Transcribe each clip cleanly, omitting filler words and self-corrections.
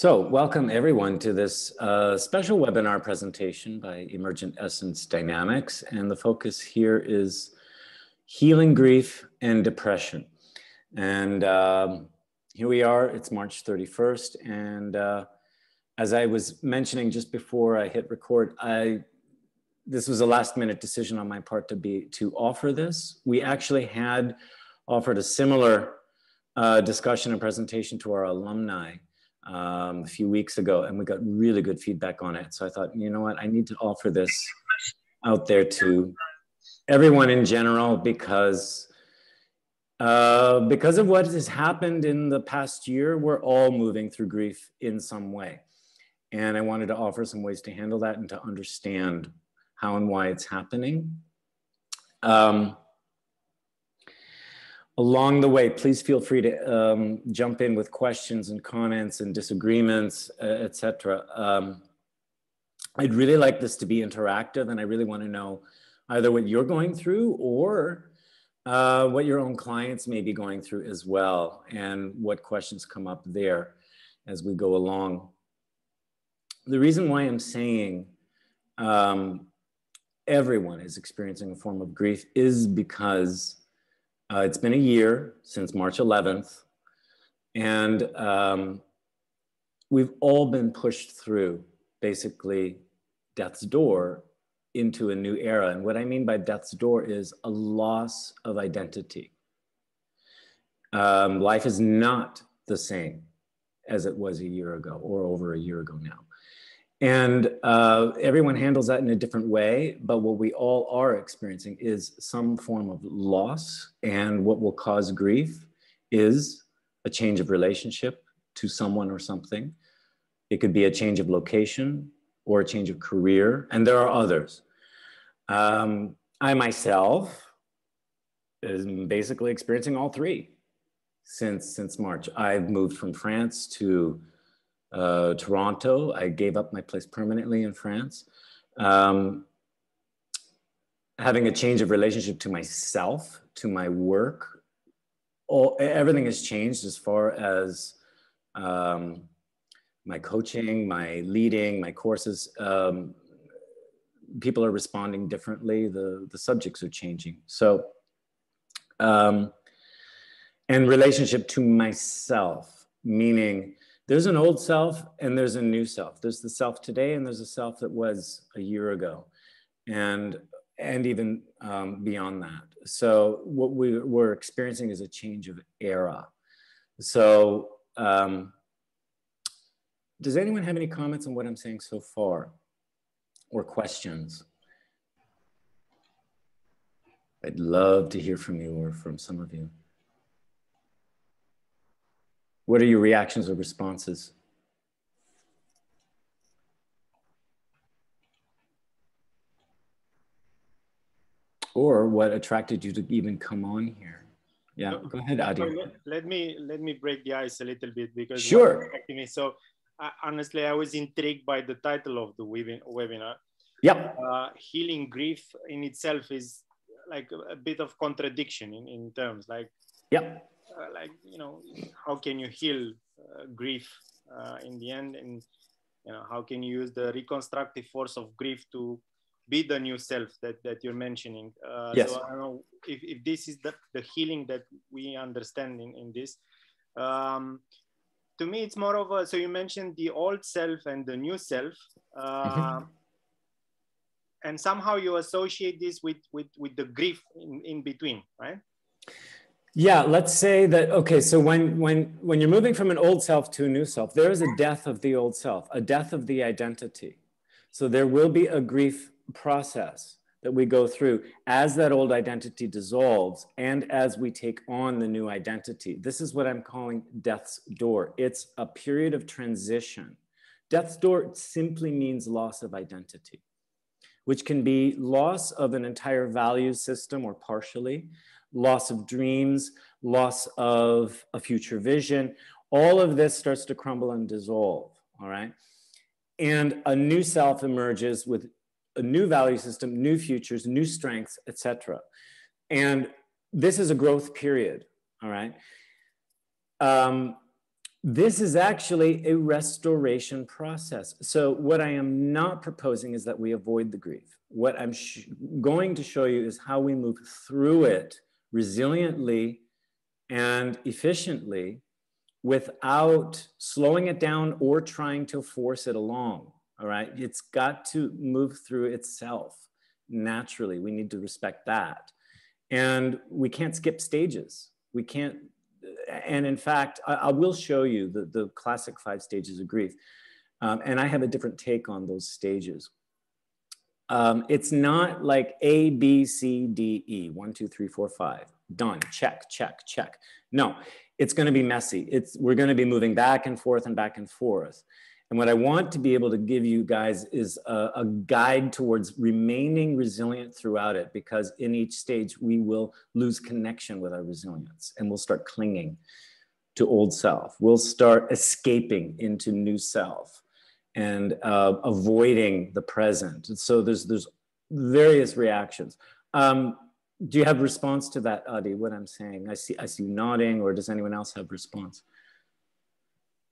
So welcome everyone to this special webinar presentation by Emergent Essence Dynamics. And the focus here is healing grief and depression. And here we are, it's March 31st. And as I was mentioning just before I hit record, this was a last minute decision on my part to offer this. We actually had offered a similar discussion and presentation to our alumni a few weeks ago, and we got really good feedback on it. So I thought, you know what, I need to offer this out there to everyone in general because of what has happened in the past year. We're all moving through grief in some way. And I wanted to offer some ways to handle that and to understand how and why it's happening. Along the way, please feel free to jump in with questions and comments and disagreements, etc. I'd really like this to be interactive, and I really want to know either what you're going through or what your own clients may be going through as well, and what questions come up there as we go along. The reason why I'm saying everyone is experiencing a form of grief is because it's been a year since March 11th, and we've all been pushed through basically death's door into a new era. And what I mean by death's door is a loss of identity. Life is not the same as it was a year ago or over a year ago now. And everyone handles that in a different way, but what we all are experiencing is some form of loss. And what will cause grief is a change of relationship to someone or something. It could be a change of location or a change of career, and there are others. I myself am basically experiencing all three since March. I've moved from France to Toronto. I gave up my place permanently in France. Having a change of relationship to myself, to my work, everything has changed as far as my coaching, my leading, my courses. People are responding differently. The subjects are changing. So, and relationship to myself, meaning there's an old self and there's a new self. There's the self today and there's a self that was a year ago, and even beyond that. So what we're experiencing is a change of era. So does anyone have any comments on what I'm saying so far or questions? I'd love to hear from you or from some of you. What are your reactions or responses? Or what attracted you to even come on here? Yeah, go ahead, Adi. Let me break the ice a little bit because sure. So honestly, I was intrigued by the title of the webinar. Yep. Healing grief in itself is like a bit of contradiction in terms like. Yep. Like, you know, how can you heal grief in the end, and you know, how can you use the reconstructive force of grief to be the new self that you're mentioning? Yes. So I don't know if this is the healing that we understand in this. To me, it's more of a, so you mentioned the old self and the new self, and somehow you associate this with the grief in between, right? Yeah, let's say that, okay, so when you're moving from an old self to a new self, there is a death of the old self, a death of the identity. So there will be a grief process that we go through as that old identity dissolves and as we take on the new identity. This is what I'm calling death's door. It's a period of transition. Death's door simply means loss of identity, which can be loss of an entire value system or partially, loss of dreams, loss of a future vision. All of this starts to crumble and dissolve, all right? And a new self emerges with a new value system, new futures, new strengths, etc. And this is a growth period, all right? This is actually a restoration process. So what I am not proposing is that we avoid the grief. What I'm going to show you is how we move through it resiliently and efficiently without slowing it down or trying to force it along. All right. It's got to move through itself naturally. We need to respect that. And we can't skip stages. We can't. And in fact, I will show you the classic 5 stages of grief. And I have a different take on those stages. It's not like A, B, C, D, E, 1, 2, 3, 4, 5. Done, check, check, check. No, it's going to be messy. We're going to be moving back and forth and back and forth. And what I want to be able to give you guys is a guide towards remaining resilient throughout it, because in each stage we will lose connection with our resilience and we'll start clinging to old self. We'll start escaping into new self and avoiding the present. And so there's various reactions. Do you have response to that, Adi, what I'm saying? I see you nodding, or does anyone else have response?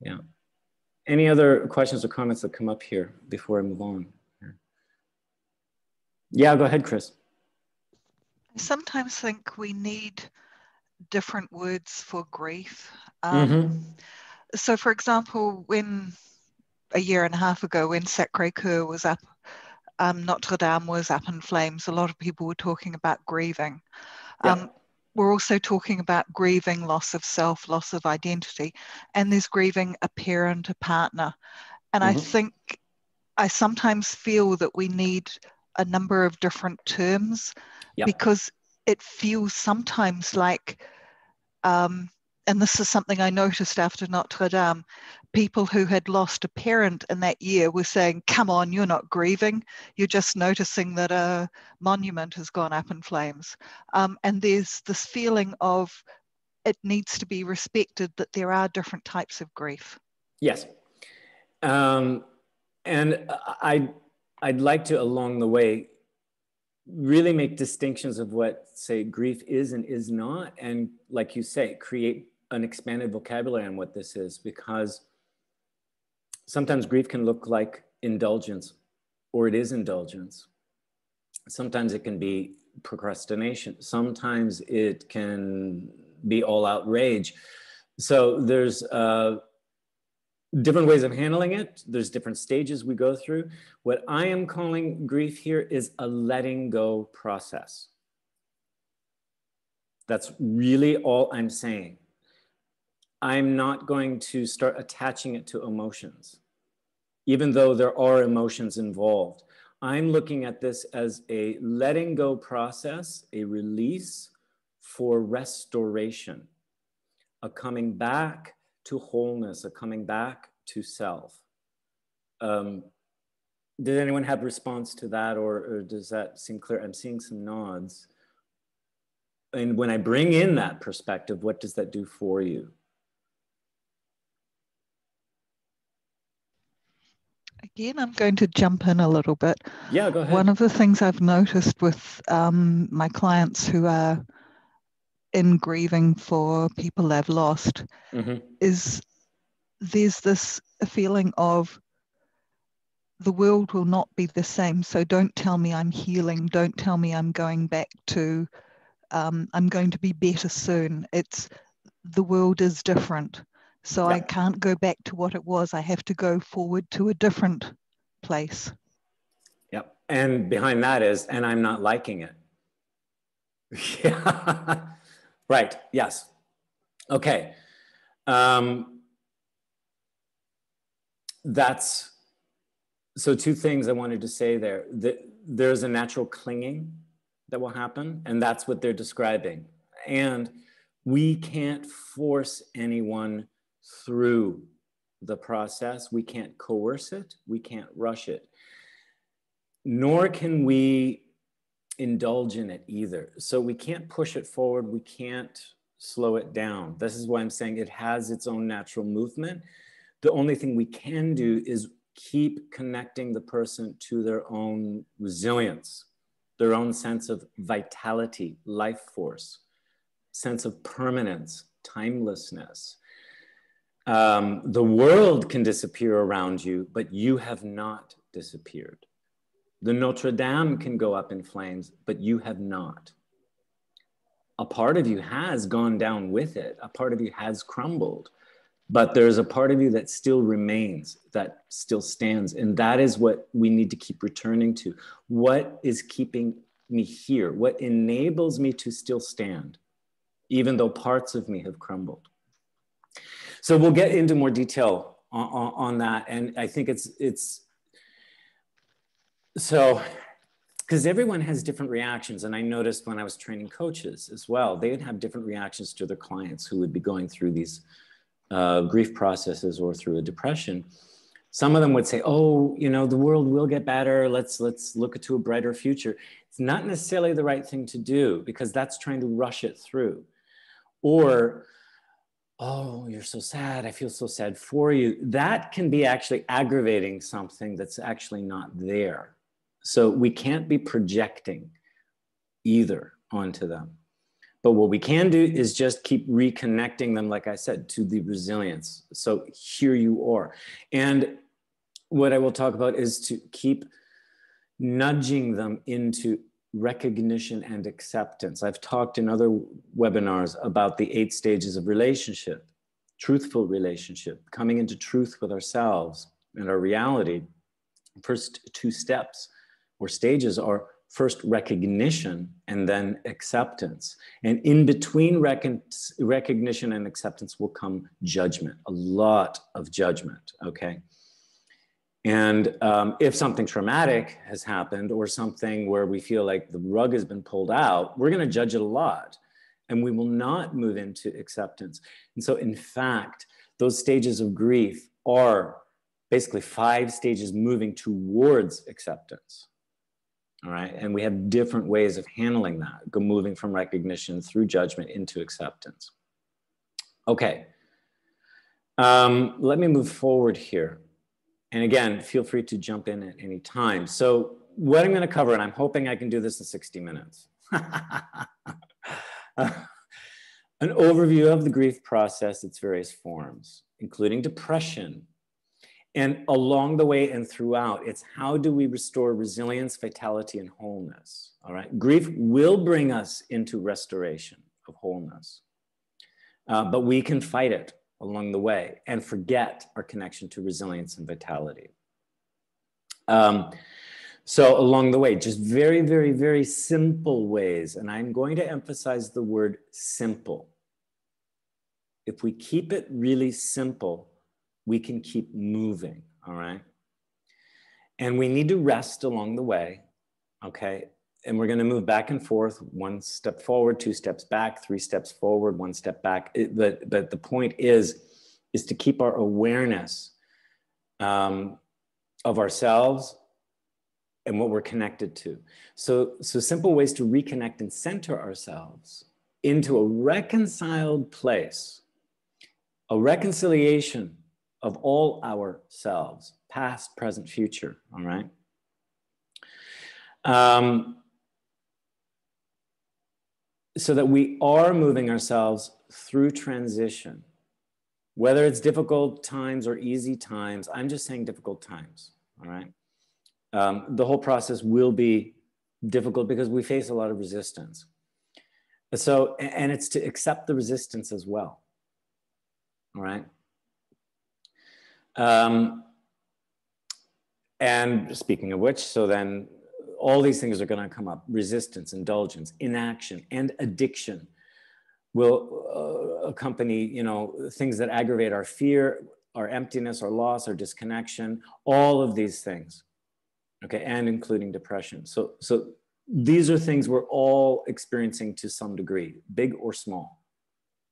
Yeah. Any other questions or comments that come up here before I move on? Yeah, go ahead, Chris. I sometimes think we need different words for grief. So for example, when a year and a half ago, when Sacré-Cœur was up, Notre Dame was up in flames, a lot of people were talking about grieving. We're also talking about grieving loss of self, loss of identity, and there's grieving a parent, a partner. And I think I sometimes feel that we need a number of different terms because it feels sometimes like, and this is something I noticed after Notre Dame, people who had lost a parent in that year were saying, come on, you're not grieving. You're just noticing that a monument has gone up in flames. And there's this feeling of it needs to be respected that there are different types of grief. Yes. And I'd like to, along the way, really make distinctions of what, say, grief is and is not. And like you say, create an expanded vocabulary on what this is, because sometimes grief can look like indulgence, or it is indulgence. Sometimes it can be procrastination. Sometimes it can be all out rage. So there's different ways of handling it. There's different stages we go through. What I am calling grief here is a letting go process. That's really all I'm saying. I'm not going to start attaching it to emotions, even though there are emotions involved. I'm looking at this as a letting go process, a release for restoration, a coming back to wholeness, a coming back to self. Did anyone have response to that, or does that seem clear? I'm seeing some nods. And when I bring in that perspective, what does that do for you? Again, I'm going to jump in a little bit. Yeah, go ahead. One of the things I've noticed with my clients who are in grieving for people they've lost is there's this feeling of the world will not be the same. So don't tell me I'm healing. Don't tell me I'm going back to, I'm going to be better soon. It's the world is different. So I can't go back to what it was. I have to go forward to a different place. Yep. And behind that is, and I'm not liking it. Yeah. Right. Yes. Okay. That's, so two things I wanted to say there. There's a natural clinging that will happen, and that's what they're describing. And we can't force anyone through the process. We can't coerce it. We can't rush it. Nor can we indulge in it either. So we can't push it forward. We can't slow it down. This is why I'm saying it has its own natural movement. The only thing we can do is keep connecting the person to their own resilience, their own sense of vitality, life force, sense of permanence, timelessness. The world can disappear around you, but you have not disappeared. The Notre Dame can go up in flames, but you have not. A part of you has gone down with it. A part of you has crumbled, but there's a part of you that still remains, that still stands. And that is what we need to keep returning to. What is keeping me here? What enables me to still stand, even though parts of me have crumbled? So we'll get into more detail on that. And I think it's so, because everyone has different reactions. And I noticed when I was training coaches as well, they would have different reactions to their clients who would be going through these grief processes or through a depression. Some of them would say, oh, you know, the world will get better. Let's look to a brighter future. It's not necessarily the right thing to do, because that's trying to rush it through. Or, oh, you're so sad. I feel so sad for you. That can be actually aggravating something that's actually not there. So we can't be projecting either onto them. But what we can do is just keep reconnecting them, like I said, to the resilience. So here you are. And what I will talk about is to keep nudging them into recognition and acceptance. I've talked in other webinars about the 8 stages of relationship, truthful relationship, coming into truth with ourselves and our reality. First 2 steps or stages are first recognition and then acceptance. And in between recognition and acceptance will come judgment, a lot of judgment, okay? And if something traumatic has happened or something where we feel like the rug has been pulled out, we're gonna judge it a lot, and we will not move into acceptance. And so in fact, those stages of grief are basically 5 stages moving towards acceptance. All right, and we have different ways of handling that, moving from recognition through judgment into acceptance. Okay, let me move forward here. And again, feel free to jump in at any time. So what I'm gonna cover, and I'm hoping I can do this in 60 minutes. An overview of the grief process, its various forms, including depression. And along the way and throughout, it's how do we restore resilience, vitality, and wholeness, all right? Grief will bring us into restoration of wholeness, but we can fight it along the way and forget our connection to resilience and vitality. So along the way, just very, very, very simple ways, and I'm going to emphasize the word simple. If we keep it really simple, we can keep moving, all right? And we need to rest along the way, okay? And we're gonna move back and forth, 1 step forward, 2 steps back, 3 steps forward, 1 step back. But the point is to keep our awareness of ourselves and what we're connected to. So simple ways to reconnect and center ourselves into a reconciled place, a reconciliation of all ourselves, past, present, future, all right? So that we are moving ourselves through transition, whether it's difficult times or easy times. I'm just saying difficult times, all right? The whole process will be difficult because we face a lot of resistance. So, and it's to accept the resistance as well, all right? And speaking of which, so then all these things are going to come up: resistance, indulgence, inaction, and addiction will accompany, you know, things that aggravate our fear, our emptiness, our loss, our disconnection, all of these things, okay, and including depression. So these are things we're all experiencing to some degree, big or small,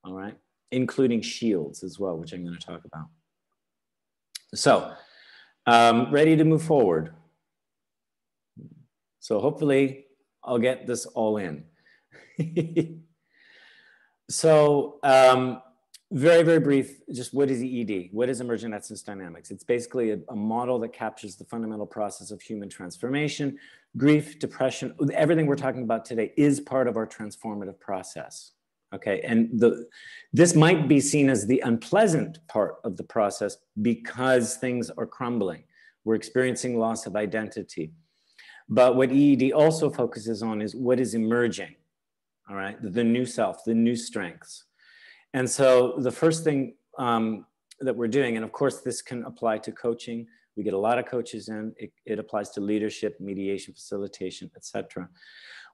all right, including shields as well, which I'm going to talk about. So, ready to move forward. So hopefully I'll get this all in. So, very, very brief, just what is EED? What is Emergent Essence Dynamics? It's basically a model that captures the fundamental process of human transformation. Grief, depression, everything we're talking about today is part of our transformative process, Okay, and this might be seen as the unpleasant part of the process because things are crumbling. We're experiencing loss of identity. But what EED also focuses on is what is emerging, all right? The new self, the new strengths. And so the first thing that we're doing, and of course this can apply to coaching. We get a lot of coaches in. It applies to leadership, mediation, facilitation, etc.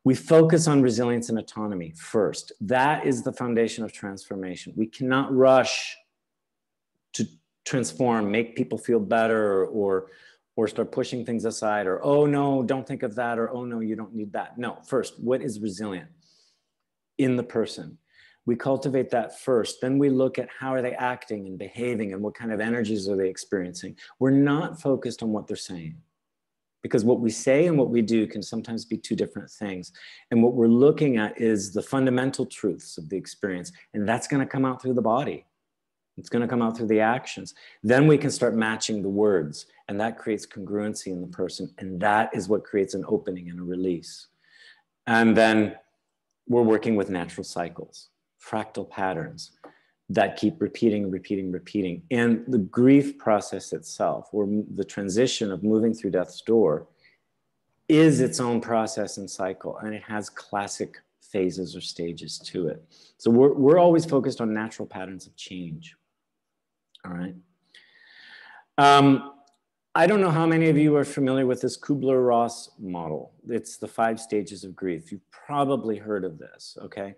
We focus on resilience and autonomy first. That is the foundation of transformation. We cannot rush to transform, make people feel better, or start pushing things aside, or, oh no, don't think of that, or, oh no, you don't need that. No, first, what is resilient in the person? We cultivate that first. Then we look at how are they acting and behaving and what kind of energies are they experiencing. We're not focused on what they're saying, because what we say and what we do can sometimes be two different things. And what we're looking at is the fundamental truths of the experience. And that's going to come out through the body. It's going to come out through the actions. Then we can start matching the words, and that creates congruency in the person. And that is what creates an opening and a release. And then we're working with natural cycles, fractal patterns that keep repeating, repeating, repeating. And the grief process itself, or the transition of moving through death's door, is its own process and cycle. And it has classic phases or stages to it. So we're always focused on natural patterns of change. All right. I don't know how many of you are familiar with this Kubler-Ross model. It's the 5 stages of grief. You've probably heard of this, okay?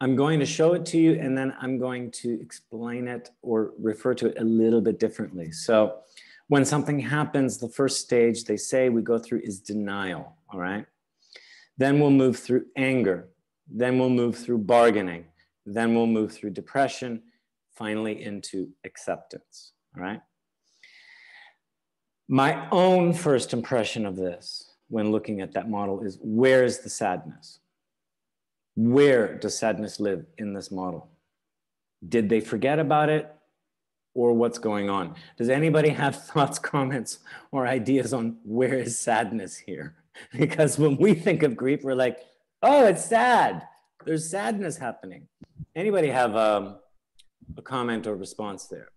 I'm going to show it to you, and then I'm going to explain it or refer to it a little bit differently. So when something happens, the first stage they say we go through is denial, all right? Then we'll move through anger. Then we'll move through bargaining. Then we'll move through depression, finally into acceptance, all right? My own first impression of this when looking at that model is, where is the sadness? Where does sadness live in this model? Did they forget about it, or what's going on? Does anybody have thoughts, comments, or ideas on where is sadness here? Because when we think of grief, we're like, oh, it's sad. There's sadness happening. Anybody have a comment or response there?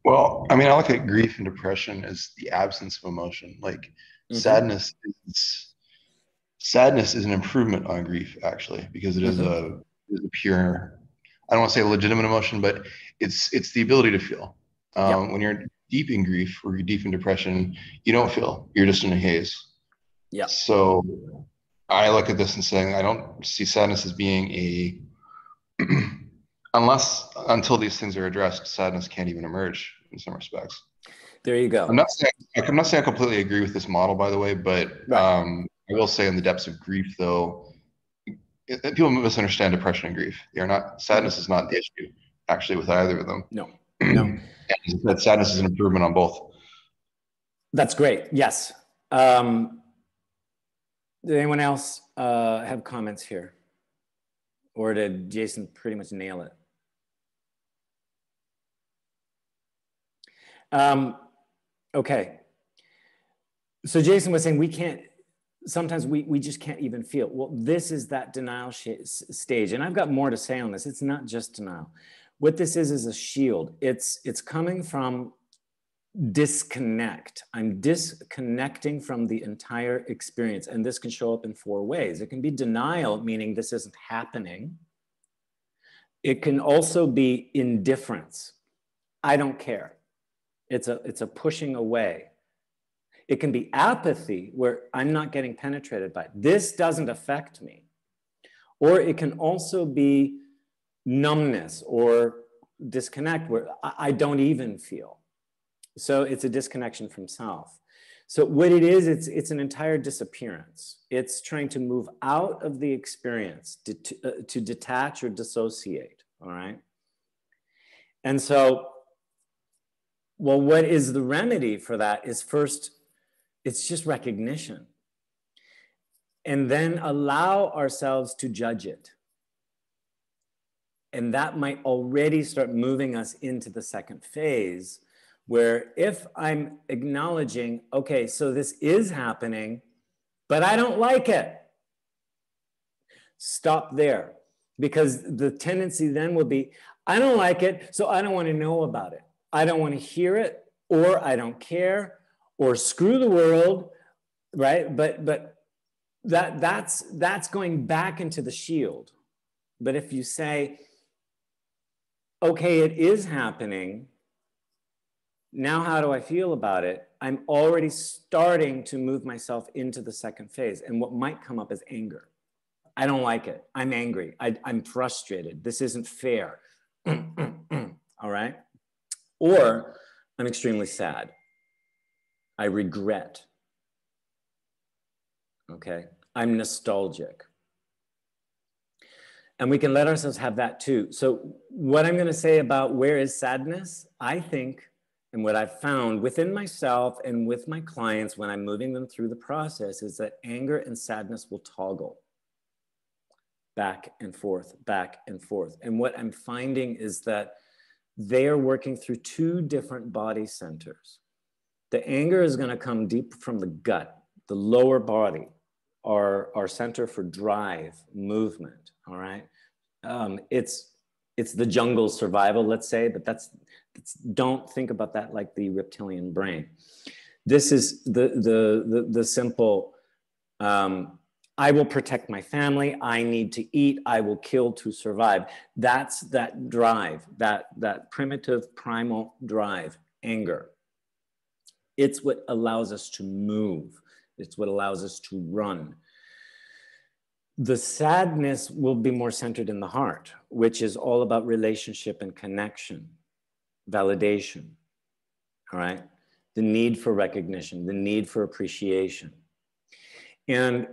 Well, I mean, I look at grief and depression as the absence of emotion. Like sadness is an improvement on grief, actually, because it is a pure, I don't want to say a legitimate emotion, but it's the ability to feel. When you're deep in grief or you're deep in depression, you don't feel. You're just in a haze. Yeah. So I look at this and saying I don't see sadness as being a until these things are addressed, sadness can't even emerge in some respects. There you go. I'm not saying I completely agree with this model, by the way, but I will say in the depths of grief, though, people misunderstand depression and grief. They are not. Sadness is not the issue, actually, with either of them. No, no. That sadness is an improvement on both. That's great. Yes. Did anyone else have comments here, or did Jason pretty much nail it? Okay. So Jason was saying sometimes we just can't even feel. Well, this is that denial stage. And I've got more to say on this. It's not just denial. What this is a shield. It's coming from disconnect. I'm disconnecting from the entire experience. And this can show up in 4 ways. It can be denial, meaning this isn't happening. It can also be indifference. I don't care. It's a pushing away. It can be apathy, where I'm not getting penetrated by it. This doesn't affect me. Or it can also be numbness or disconnect, where I don't even feel. So it's a disconnection from self. So what it is, it's an entire disappearance. It's trying to move out of the experience, to detach or dissociate, all right? And so, well, what is the remedy for that is first, it's just recognition. And then allow ourselves to judge it. And that might already start moving us into the second phase, where if I'm acknowledging, okay, so this is happening, but I don't like it. Stop there. because the tendency then will be, I don't like it, so I don't want to know about it. I don't want to hear it, or I don't care, or screw the world, right? But that's going back into the shield. But if you say, okay, it is happening, now how do I feel about it? I'm already starting to move myself into the second phase. And what might come up is anger. I don't like it. I'm angry. I'm frustrated. This isn't fair. All right? Or I'm extremely sad. I regret. Okay? I'm nostalgic. And we can let ourselves have that too. So what I'm going to say about where is sadness, I think, and what I've found within myself and with my clients when I'm moving them through the process, is that anger and sadness will toggle back and forth, back and forth. And what I'm finding is that they are working through two different body centers. The anger is going to come deep from the gut, the lower body, our center for drive, movement, all right? It's the jungle survival, let's say, but don't think about that like the reptilian brain. This is the simple, I will protect my family, I need to eat, I will kill to survive. That's that drive, that primitive primal drive, anger. It's what allows us to move. It's what allows us to run. The sadness will be more centered in the heart, which is all about relationship and connection, validation, all right? The need for recognition, the need for appreciation. And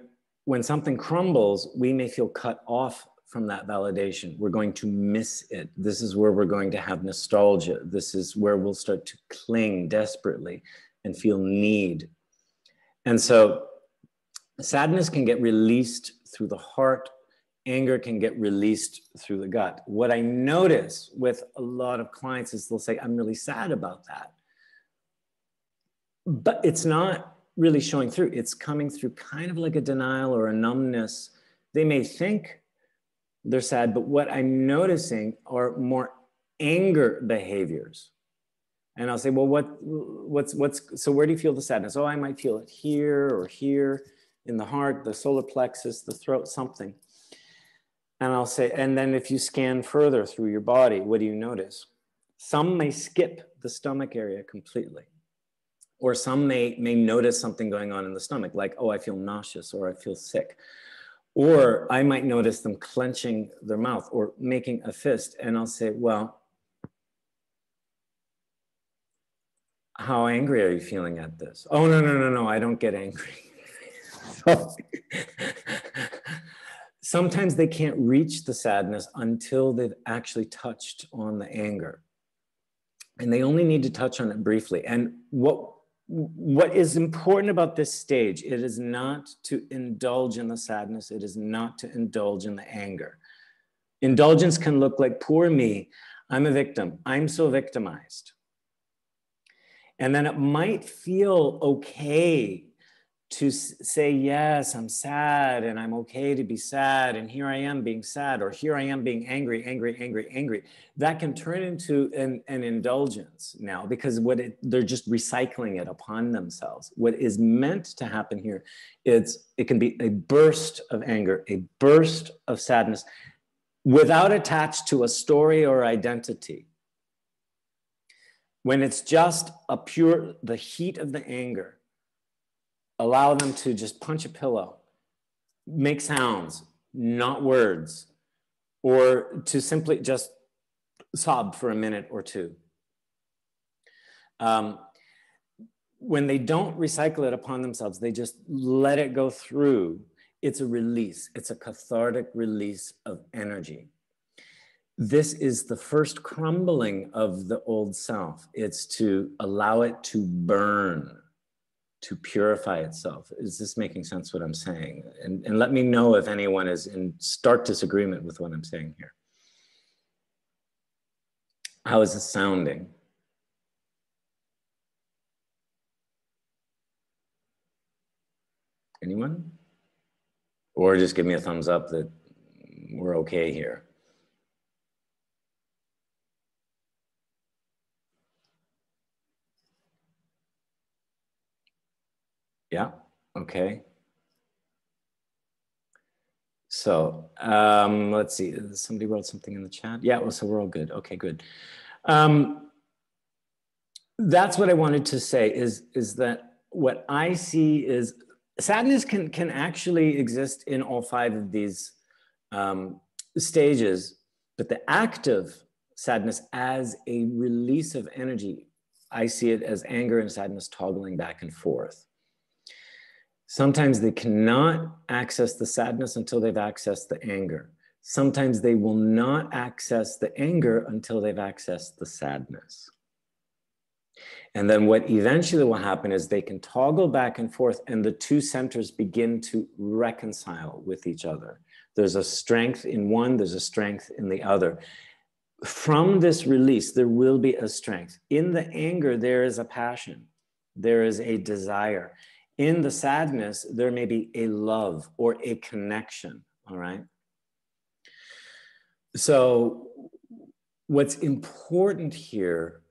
when something crumbles, we may feel cut off from that validation. We're going to miss it. This is where we're going to have nostalgia. This is where we'll start to cling desperately and feel need. And so sadness can get released through the heart. Anger can get released through the gut. What I notice with a lot of clients is they'll say, I'm really sad about that. But it's not really showing through. It's coming through kind of like a denial or a numbness. They may think they're sad, but what I'm noticing are more anger behaviors. And I'll say, well, so where do you feel the sadness? Oh, I might feel it here or here in the heart, the solar plexus, the throat, something. And I'll say, and then if you scan further through your body, what do you notice? Some may skip the stomach area completely. Or some may notice something going on in the stomach, like, oh, I feel nauseous or I feel sick. Or I might notice them clenching their mouth or making a fist. And I'll say, well, how angry are you feeling at this? Oh, no, I don't get angry. Sometimes they can't reach the sadness until they've actually touched on the anger. And they only need to touch on it briefly. And what is important about this stage, it is not to indulge in the sadness. It is not to indulge in the anger. Indulgence can look like, poor me, I'm a victim. I'm so victimized. And then it might feel okay to say, yes, I'm sad and I'm okay to be sad. And here I am being sad, or here I am being angry. That can turn into an indulgence now, because they're just recycling it upon themselves. What is meant to happen here is it can be a burst of anger, a burst of sadness without attached to a story or identity. When it's just the heat of the anger, allow them to just punch a pillow, make sounds, not words, or to simply just sob for a minute or two. When they don't recycle it upon themselves, they just let it go through. It's a release. It's a cathartic release of energy. This is the first crumbling of the old self. It's to allow it to burn, to purify itself. Is this making sense what I'm saying? And let me know if anyone is in stark disagreement with what I'm saying here. How is this sounding? Anyone? Or just give me a thumbs up that we're okay here. Yeah, okay. So let's see, somebody wrote something in the chat. Yeah, well, so we're all good. Okay, good. That's what I wanted to say is that what I see is sadness can actually exist in all 5 of these stages, but the active sadness as a release of energy, I see it as anger and sadness toggling back and forth. Sometimes they cannot access the sadness until they've accessed the anger. Sometimes they will not access the anger until they've accessed the sadness. And then what eventually will happen is they can toggle back and forth and the 2 centers begin to reconcile with each other. There's a strength in one, there's a strength in the other. From this release, there will be a strength. In the anger, there is a passion. There is a desire. In the sadness, there may be a love or a connection, all right? So what's important here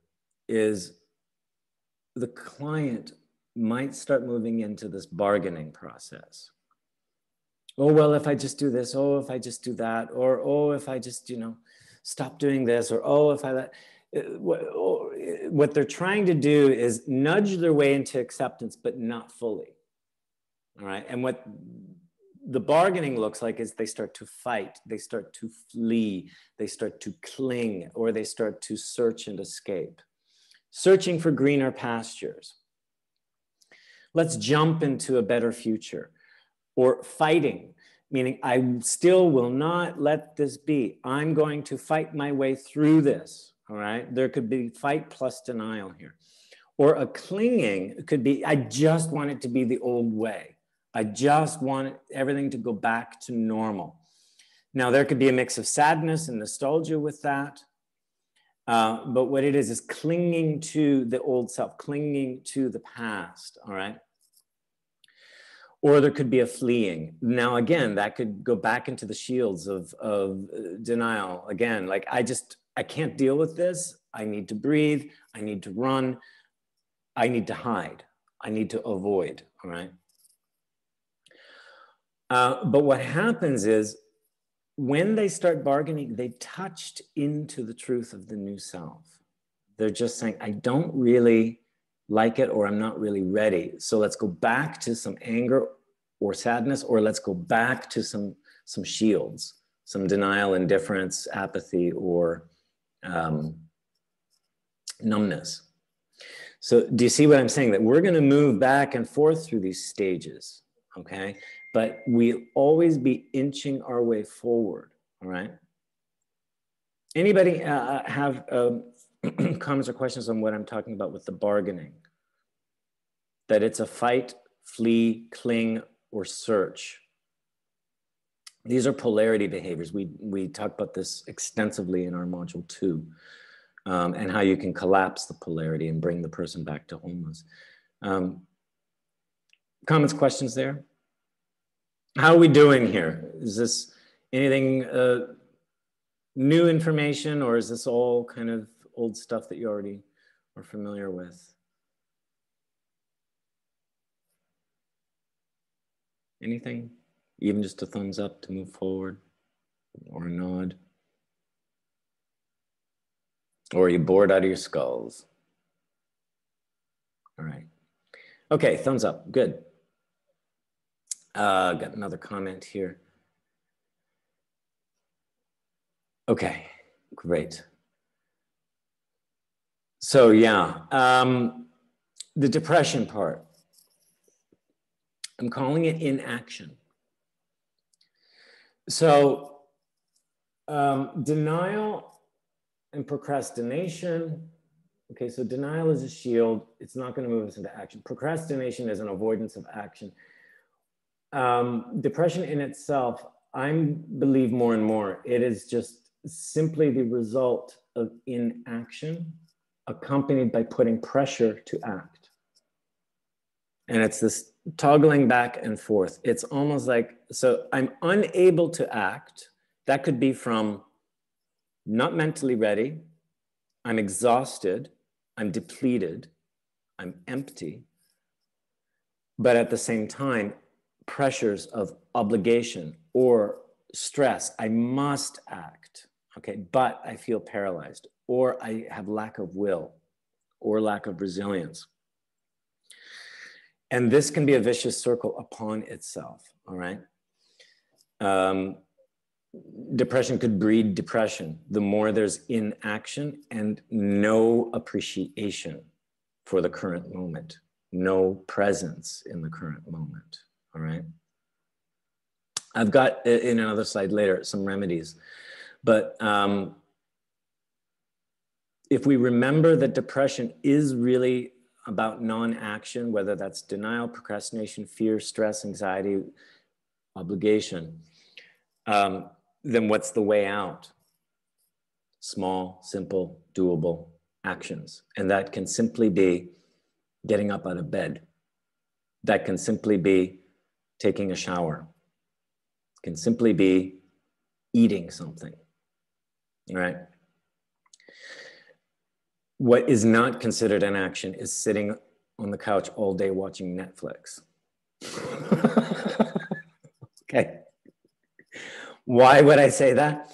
is the client might start moving into this bargaining process. Oh, well, if I just do this, oh, if I just do that, or oh, if I just, stop doing this, or oh, if I let... What they're trying to do is nudge their way into acceptance, but not fully. All right. And what the bargaining looks like is they start to fight, they start to flee, they start to cling, or they start to search and escape, searching for greener pastures. Let's jump into a better future. Or fighting, meaning I still will not let this be. I'm going to fight my way through this. All right, there could be fight plus denial here. Or a clinging could be, I just want it to be the old way. I just want everything to go back to normal. Now, there could be a mix of sadness and nostalgia with that. But what it is clinging to the old self, clinging to the past, all right? Or there could be a fleeing. Now, again, that could go back into the shields of denial. Again, like I can't deal with this. I need to breathe. I need to run. I need to hide. I need to avoid, all right? But what happens is when they start bargaining, they touched into the truth of the new self. They're just saying, I don't really like it, or I'm not really ready. So let's go back to some anger or sadness, or let's go back to some shields, some denial, indifference, apathy, or numbness. So do you see what I'm saying? That we're going to move back and forth through these stages, okay? But we'll always be inching our way forward, all right? Anybody have comments or questions on what I'm talking about with the bargaining? That it's a fight, flee, cling, or search. These are polarity behaviors. We talked about this extensively in our module 2, and how you can collapse the polarity and bring the person back to wholeness. Comments, questions there? How are we doing here? Is this anything new information, or is this all kind of old stuff that you already are familiar with? Anything? Even just a thumbs up to move forward, or a nod? Or are you bored out of your skulls? All right. Okay, thumbs up, good. Got another comment here. Okay, great. So yeah, the depression part. I'm calling it inaction. So denial and procrastination. Okay, so denial is a shield. It's not going to move us into action. Procrastination is an avoidance of action. Depression in itself, I believe more and more, it is just simply the result of inaction accompanied by putting pressure to act. And it's this toggling back and forth. It's almost like, so I'm unable to act That could be from not mentally ready, I'm exhausted, I'm depleted, I'm empty, but at the same time, pressures of obligation or stress, I must act, okay, but I feel paralyzed, or I have lack of will or lack of resilience. And this can be a vicious circle upon itself, all right? Depression could breed depression. The more there's inaction and no appreciation for the current moment, no presence in the current moment, all right? I've got in another slide later some remedies, but if we remember that depression is really about non-action, whether that's denial, procrastination, fear, stress, anxiety, obligation, then what's the way out? Small, simple, doable actions. And that can simply be getting up out of bed. That can simply be taking a shower. It can simply be eating something, all right? What is not considered an action is sitting on the couch all day watching Netflix. Okay. Why would I say that?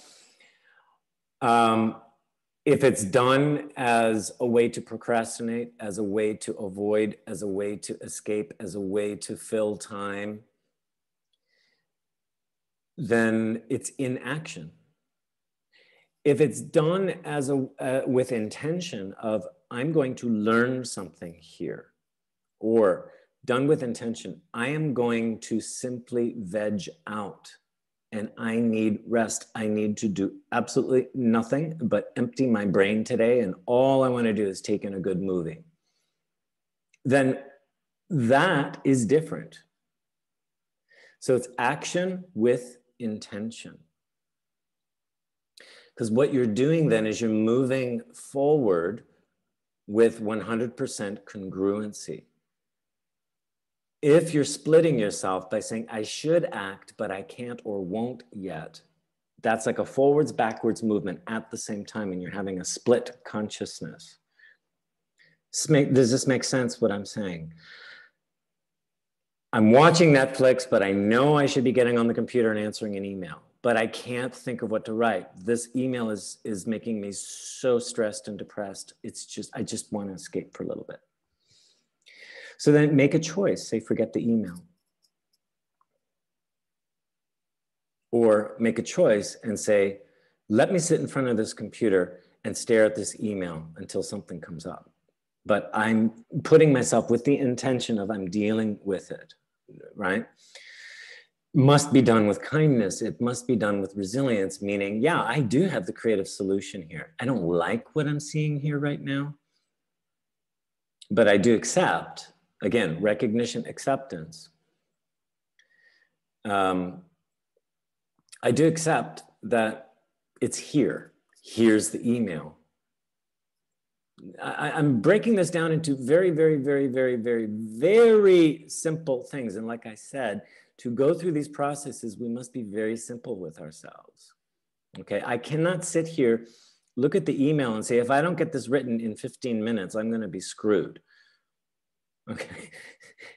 If it's done as a way to procrastinate, as a way to avoid, as a way to escape, as a way to fill time, then it's inaction. If it's done as with intention of, I'm going to learn something here, or done with intention, I am going to simply veg out and I need rest. I need to do absolutely nothing but empty my brain today, and all I want to do is take in a good movie. Then that is different. So it's action with intention. Because what you're doing then is you're moving forward with 100% congruency. If you're splitting yourself by saying, I should act, but I can't or won't yet, that's like a forwards, backwards movement at the same time, and you're having a split consciousness. Does this make sense, what I'm saying? I'm watching Netflix, but I know I should be getting on the computer and answering an email, but I can't think of what to write. This email is making me so stressed and depressed. I just want to escape for a little bit. So then make a choice, say, forget the email. Or make a choice and say, let me sit in front of this computer and stare at this email until something comes up. But I'm putting myself with the intention of I'm dealing with it, right? Must be done with kindness. It must be done with resilience, meaning, yeah, I do have the creative solution here. I don't like what I'm seeing here right now, but I do accept, again, recognition, acceptance. I do accept that it's here. Here's the email. I'm breaking this down into very, very, very, very, very, very simple things. And like I said, to go through these processes, we must be very simple with ourselves. Okay, I cannot sit here, look at the email and say, if I don't get this written in 15 minutes, I'm going to be screwed. Okay,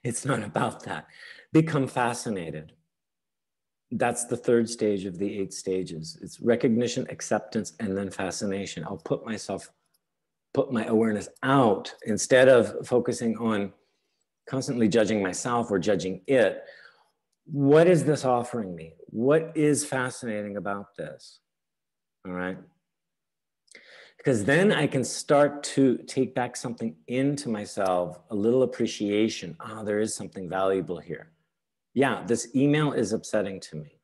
it's not about that. Become fascinated. That's the third stage of the 8 stages. It's recognition, acceptance, and then fascination. I'll put my awareness out instead of focusing on constantly judging myself or judging it. What is this offering me? What is fascinating about this? All right. Because then I can start to take back something into myself, a little appreciation. Ah, there is something valuable here. Yeah, this email is upsetting to me.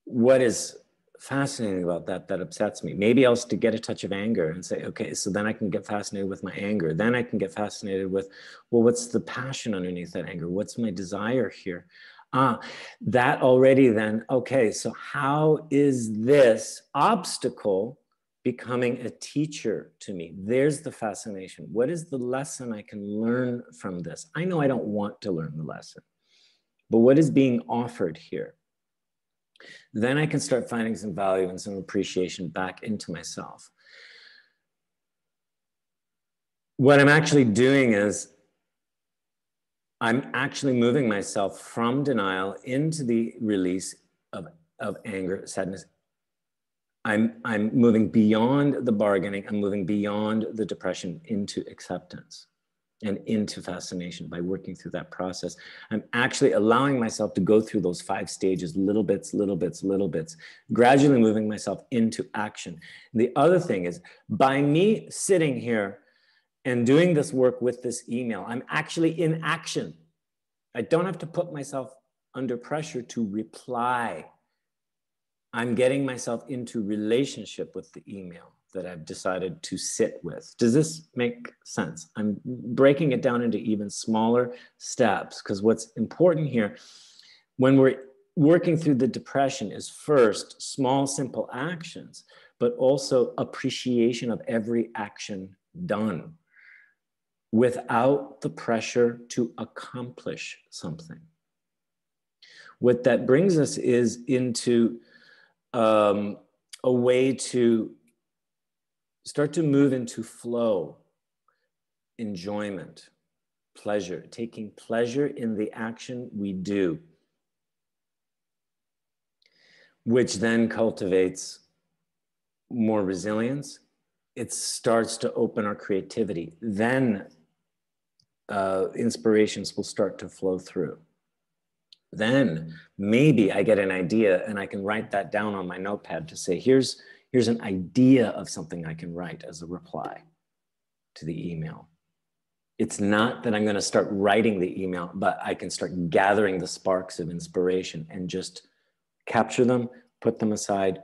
What is fascinating about that upsets me? Maybe I'll to get a touch of anger and say, okay, so then I can get fascinated with my anger. Then I can get fascinated with, well, what's the passion underneath that anger? What's my desire here? That already then, okay, so how is this obstacle becoming a teacher to me? There's the fascination. What is the lesson I can learn from this? I know I don't want to learn the lesson, but what is being offered here? Then I can start finding some value and some appreciation back into myself. What I'm actually doing is I'm actually moving myself from denial into the release of anger, sadness. I'm moving beyond the bargaining. I'm moving beyond the depression into acceptance and into fascination by working through that process. I'm actually allowing myself to go through those 5 stages, little bits, little bits, little bits, gradually moving myself into action. The other thing is, by me sitting here and doing this work with this email, I'm actually in action. I don't have to put myself under pressure to reply. I'm getting myself into relationship with the email that I've decided to sit with. Does this make sense? I'm breaking it down into even smaller steps, because what's important here when we're working through the depression is first small, simple actions, but also appreciation of every action done without the pressure to accomplish something. What that brings us is into a way to start to move into flow, enjoyment, pleasure, taking pleasure in the action we do, which then cultivates more resilience. It starts to open our creativity. Then inspirations will start to flow through. Then maybe I get an idea and I can write that down on my notepad to say, here's an idea of something I can write as a reply to the email. It's not that I'm going to start writing the email, but I can start gathering the sparks of inspiration and just capture them, put them aside,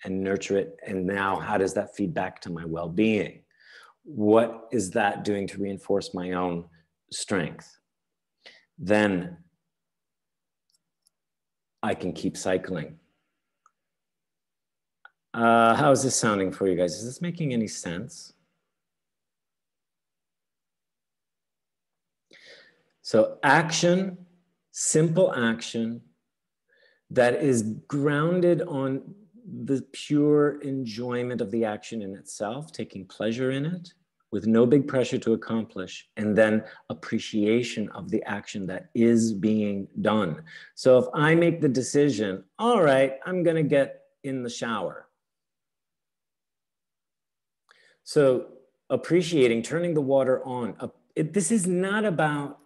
and nurture it. And now, how does that feed back to my well-being? What is that doing to reinforce my own strength? Then I can keep cycling. How is this sounding for you guys? Is this making any sense? So action, simple action that is grounded on the pure enjoyment of the action in itself, taking pleasure in it with no big pressure to accomplish, and then appreciation of the action that is being done. So if I make the decision, all right, I'm gonna get in the shower. So appreciating, turning the water on. This is not about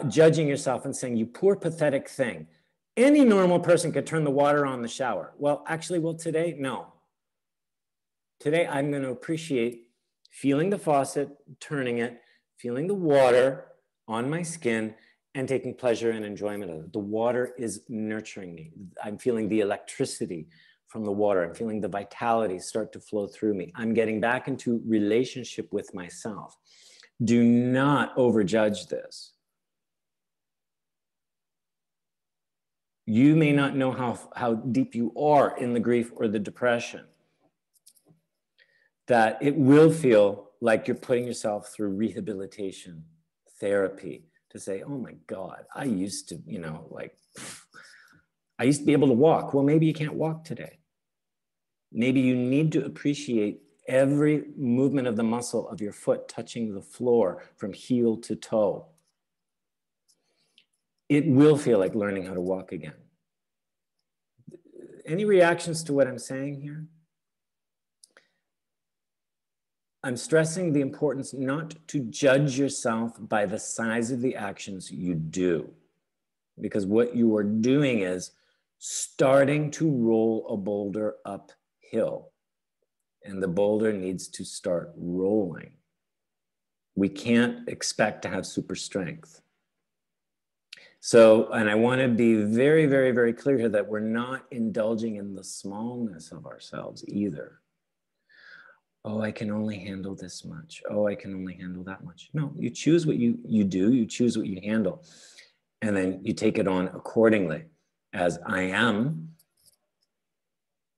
judging yourself and saying, you poor pathetic thing. Any normal person could turn the water on in the shower. Well, actually, today, no. Today, I'm going to appreciate feeling the faucet, turning it, feeling the water on my skin, and taking pleasure and enjoyment of it. The water is nurturing me. I'm feeling the electricity from the water. I'm feeling the vitality start to flow through me. I'm getting back into relationship with myself. Do not overjudge this. You may not know how deep you are in the grief or the depression, that it will feel like you're putting yourself through rehabilitation therapy to say, oh my God, I used to, I used to be able to walk. Well, maybe you can't walk today. Maybe you need to appreciate every movement of the muscle of your foot touching the floor from heel to toe. It will feel like learning how to walk again. Any reactions to what I'm saying here? I'm stressing the importance not to judge yourself by the size of the actions you do, because what you are doing is starting to roll a boulder uphill, and the boulder needs to start rolling. We can't expect to have super strength. So, and I want to be very, very, very clear here that we're not indulging in the smallness of ourselves either. Oh, I can only handle this much. Oh, I can only handle that much. No, you choose what you do, you choose what you handle, and then you take it on accordingly. As I am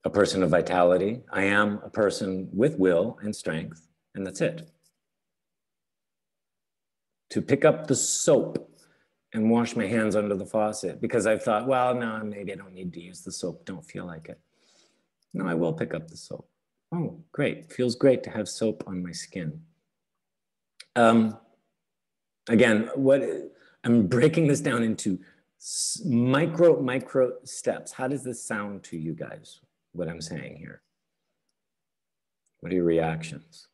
a person of vitality, I am a person with will and strength, and that's it. To pick up the soap and wash my hands under the faucet because I thought, well, no, maybe I don't need to use the soap. Don't feel like it. No, I will pick up the soap. Oh, great. Feels great to have soap on my skin. Again, I'm breaking this down into micro steps. How does this sound to you guys, what I'm saying here? What are your reactions?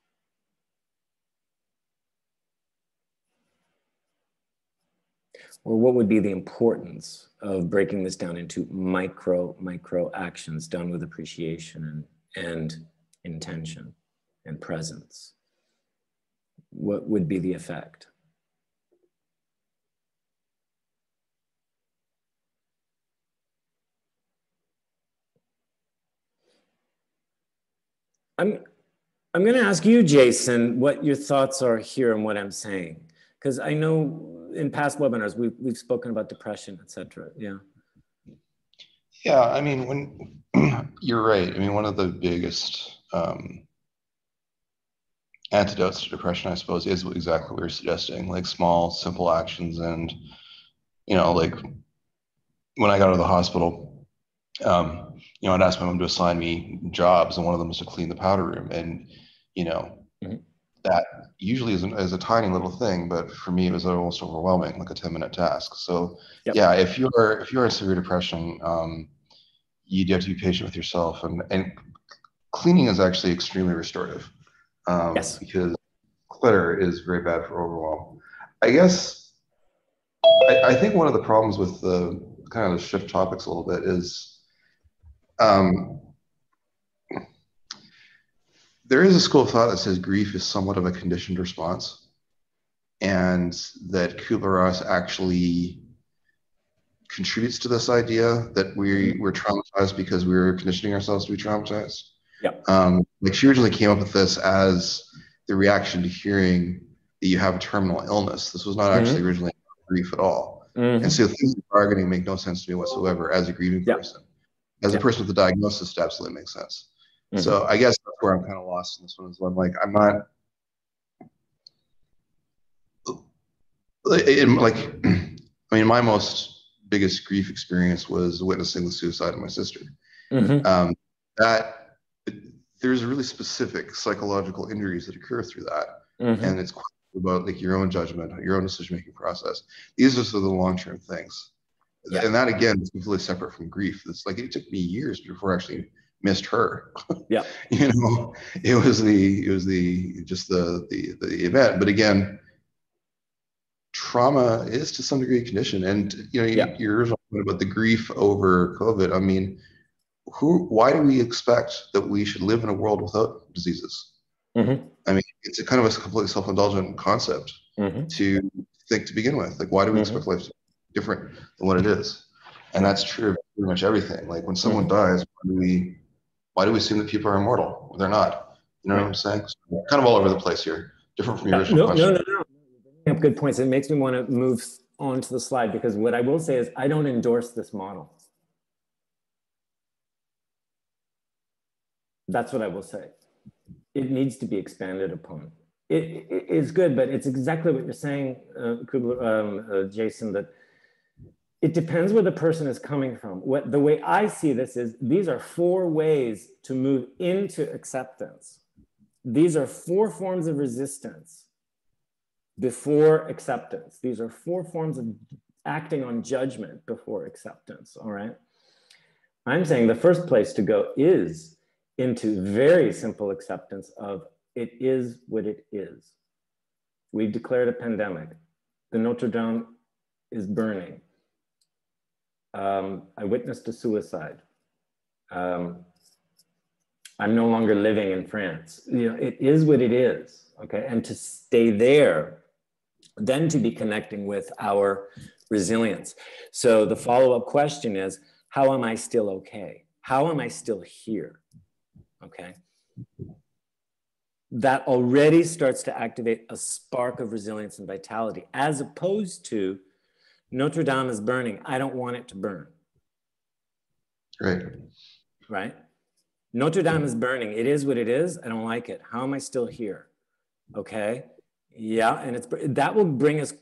Or what would be the importance of breaking this down into micro actions done with appreciation and intention and presence? What would be the effect? I'm going to ask you, Jason, what your thoughts are here and what I'm saying, because I know in past webinars we've spoken about depression, etc. Yeah. Yeah, I mean, when you're right. I mean, one of the biggest antidotes to depression, I suppose, is exactly what you're suggesting, like small, simple actions. And like when I got out of the hospital, I'd ask my mom to assign me jobs, and one of them was to clean the powder room. And mm-hmm. that usually is a tiny little thing, but for me, it was almost overwhelming, like a 10-minute task. So yep. Yeah, if you're in severe depression, you have to be patient with yourself, and cleaning is actually extremely restorative. Yes. Because clutter is very bad for overwhelm. I guess I think one of the problems with the kind of the shift topics a little bit is there is a school of thought that says grief is somewhat of a conditioned response, and that Kubler-Ross actually contributes to this idea that we're traumatized because we're conditioning ourselves to be traumatized. Yeah. Like she originally came up with this as the reaction to hearing that you have a terminal illness. This was not actually originally grief at all. Mm-hmm. And so things like bargaining make no sense to me whatsoever as a grieving person. As a person with a diagnosis, it absolutely makes sense. Mm-hmm. So I guess that's where I'm kind of lost in this one. Is I'm like, I'm not like, I mean, my biggest grief experience was witnessing the suicide of my sister. Mm-hmm. That there's really specific psychological injuries that occur through that. Mm-hmm. And it's about like your own judgment, your own decision-making process. These are sort of the long-term things. Yeah. And that again is completely separate from grief. It's like it took me years before I actually missed her. Yeah. It was the event. But again, trauma is to some degree conditioned. And your original point about the grief over COVID, I mean, why do we expect that we should live in a world without diseases? Mm-hmm. I mean, it's a kind of a completely self-indulgent concept to think to begin with. Like, why do we expect life to be different than what it is? And that's true of pretty much everything. Like when someone dies, why do we assume that people are immortal? They're not. You know what I'm saying? So kind of all over the place here. Different from your original question. No. You're bringing up good points. It makes me want to move on to the slide, because what I will say is I don't endorse this model. That's what I will say. It needs to be expanded upon. It is good, but it's exactly what you're saying, Jason, that it depends where the person is coming from. The way I see this is these are 4 ways to move into acceptance. These are 4 forms of resistance before acceptance. These are 4 forms of acting on judgment before acceptance, all right? I'm saying the first place to go is into very simple acceptance of it is what it is. We've declared a pandemic. The Notre Dame is burning. I witnessed a suicide. I'm no longer living in France. It is what it is, okay? And to stay there, then to be connecting with our resilience. So the follow-up question is, how am I still okay? How am I still here? Okay. That already starts to activate a spark of resilience and vitality, as opposed to Notre Dame is burning. I don't want it to burn. Right? Notre Dame is burning. It is what it is. I don't like it. How am I still here? Okay. Yeah, and that will bring us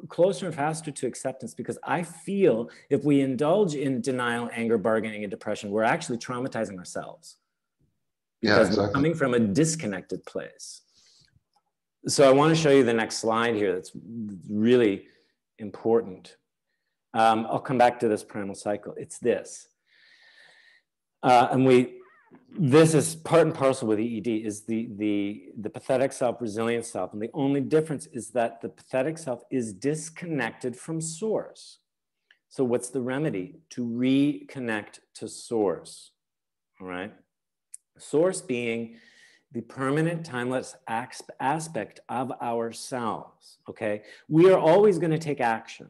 closer and faster to acceptance, because I feel if we indulge in denial, anger, bargaining, and depression, we're actually traumatizing ourselves, because we're coming from a disconnected place. So I want to show you the next slide here. That's really important. I'll come back to this primal cycle. It's this. This is part and parcel with EED, is the pathetic self, resilient self. And the only difference is that the pathetic self is disconnected from source. So what's the remedy? To reconnect to source, all right? Source being the permanent, timeless aspect of ourselves, okay? We are always going to take action.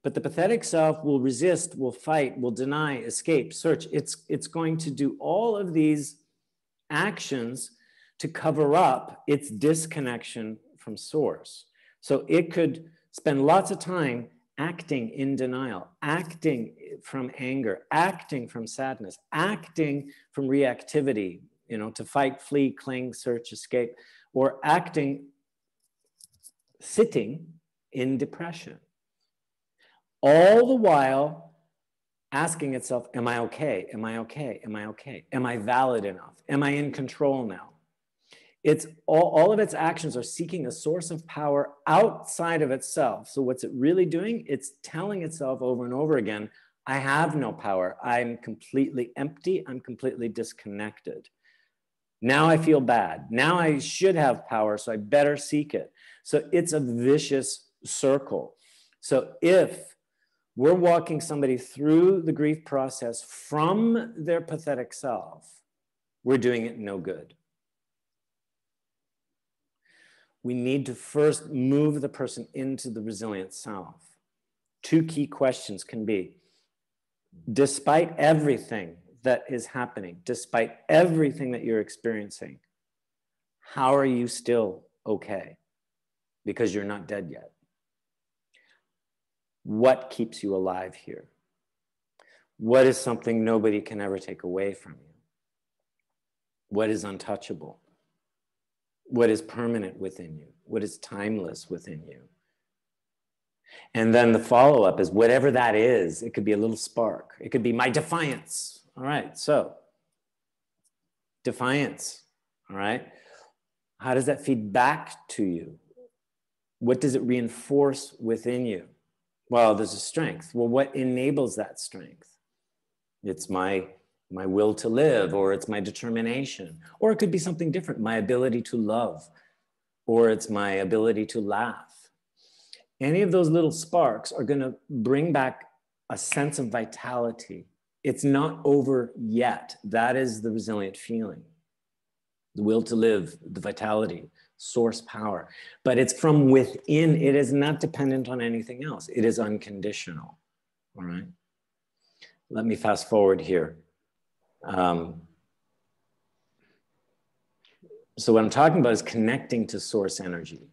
But the pathetic self will resist, will fight, will deny, escape, search. It's going to do all of these actions to cover up its disconnection from source. So it could spend lots of time acting in denial, acting from anger, acting from sadness, acting from reactivity, you know, to fight, flee, cling, search, escape, or acting, sitting in depression. All the while asking itself, am I okay? Am I okay? Am I okay? Am I valid enough? Am I in control now? It's all of its actions are seeking a source of power outside of itself. So what's it really doing? It's telling itself over and over again, I have no power. I'm completely empty. I'm completely disconnected. Now I feel bad. Now I should have power, so I better seek it. So it's a vicious circle. So if we're walking somebody through the grief process from their pathetic self, we're doing it no good. We need to first move the person into the resilient self. Two key questions can be, despite everything that is happening, despite everything that you're experiencing, how are you still okay? Because you're not dead yet. What keeps you alive here? What is something nobody can ever take away from you? What is untouchable? What is permanent within you? What is timeless within you? And then the follow-up is whatever that is. It could be a little spark. It could be my defiance. All right, so defiance, all right? How does that feed back to you? What does it reinforce within you? Well, there's a strength. Well, what enables that strength? It's my will to live, or it's my determination, or it could be something different, my ability to love, or it's my ability to laugh. Any of those little sparks are going to bring back a sense of vitality. It's not over yet. That is the resilient feeling. The will to live, the vitality, source power. But it's from within. It is not dependent on anything else. It is unconditional. All right. Let me fast forward here. So what I'm talking about is connecting to source energy.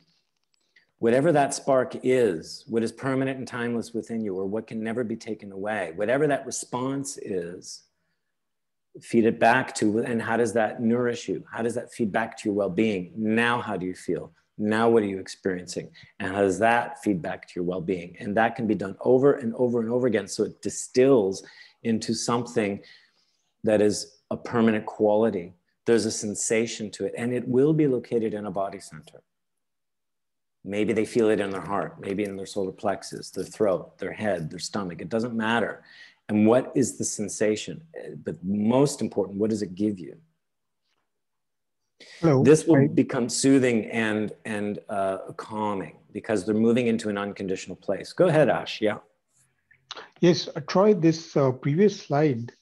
Whatever that spark is, what is permanent and timeless within you, or what can never be taken away, whatever that response is, feed it back to, and how does that nourish you? How does that feed back to your well-being? Now, how do you feel? Now, what are you experiencing? And how does that feed back to your well-being? And that can be done over and over and over again. So it distills into something that is a permanent quality. There's a sensation to it, and it will be located in a body center. Maybe they feel it in their heart, maybe in their solar plexus, their throat, their head, their stomach. It doesn't matter. And what is the sensation? But most important, what does it give you? Hello. This will become soothing and calming, because they're moving into an unconditional place. Go ahead, Ash. Yeah. Yes, Troy, this previous slide,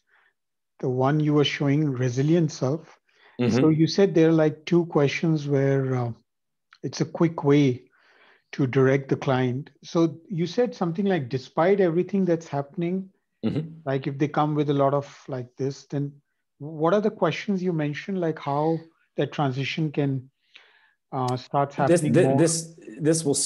the one you were showing, resilient self. Mm-hmm. So you said there are like two questions where it's a quick way to direct the client. So you said something like, despite everything that's happening, mm-hmm. like if they come with a lot of like this, then what are the questions you mentioned, like how that transition can start happening This will,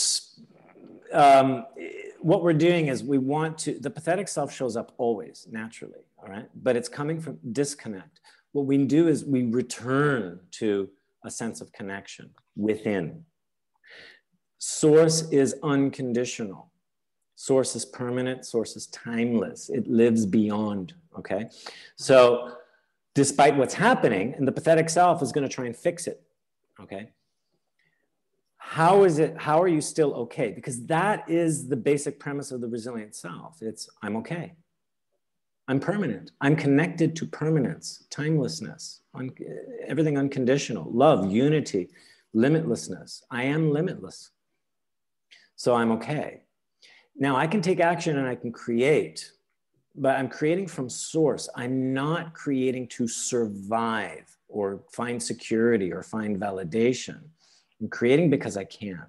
what we're doing is we want to, the pathetic self shows up always, naturally, all right? But it's coming from disconnect. What we do is we return to a sense of connection within. Source is unconditional. Source is permanent. Source is timeless. It lives beyond, okay? So despite what's happening, and the pathetic self is going to try and fix it, okay? How are you still okay? Because that is the basic premise of the resilient self. It's, I'm okay. I'm permanent. I'm connected to permanence, timelessness, everything unconditional, love, unity, limitlessness. I am limitless. So I'm okay. Now I can take action and I can create, but I'm creating from source. I'm not creating to survive or find security or find validation. I'm creating because I can.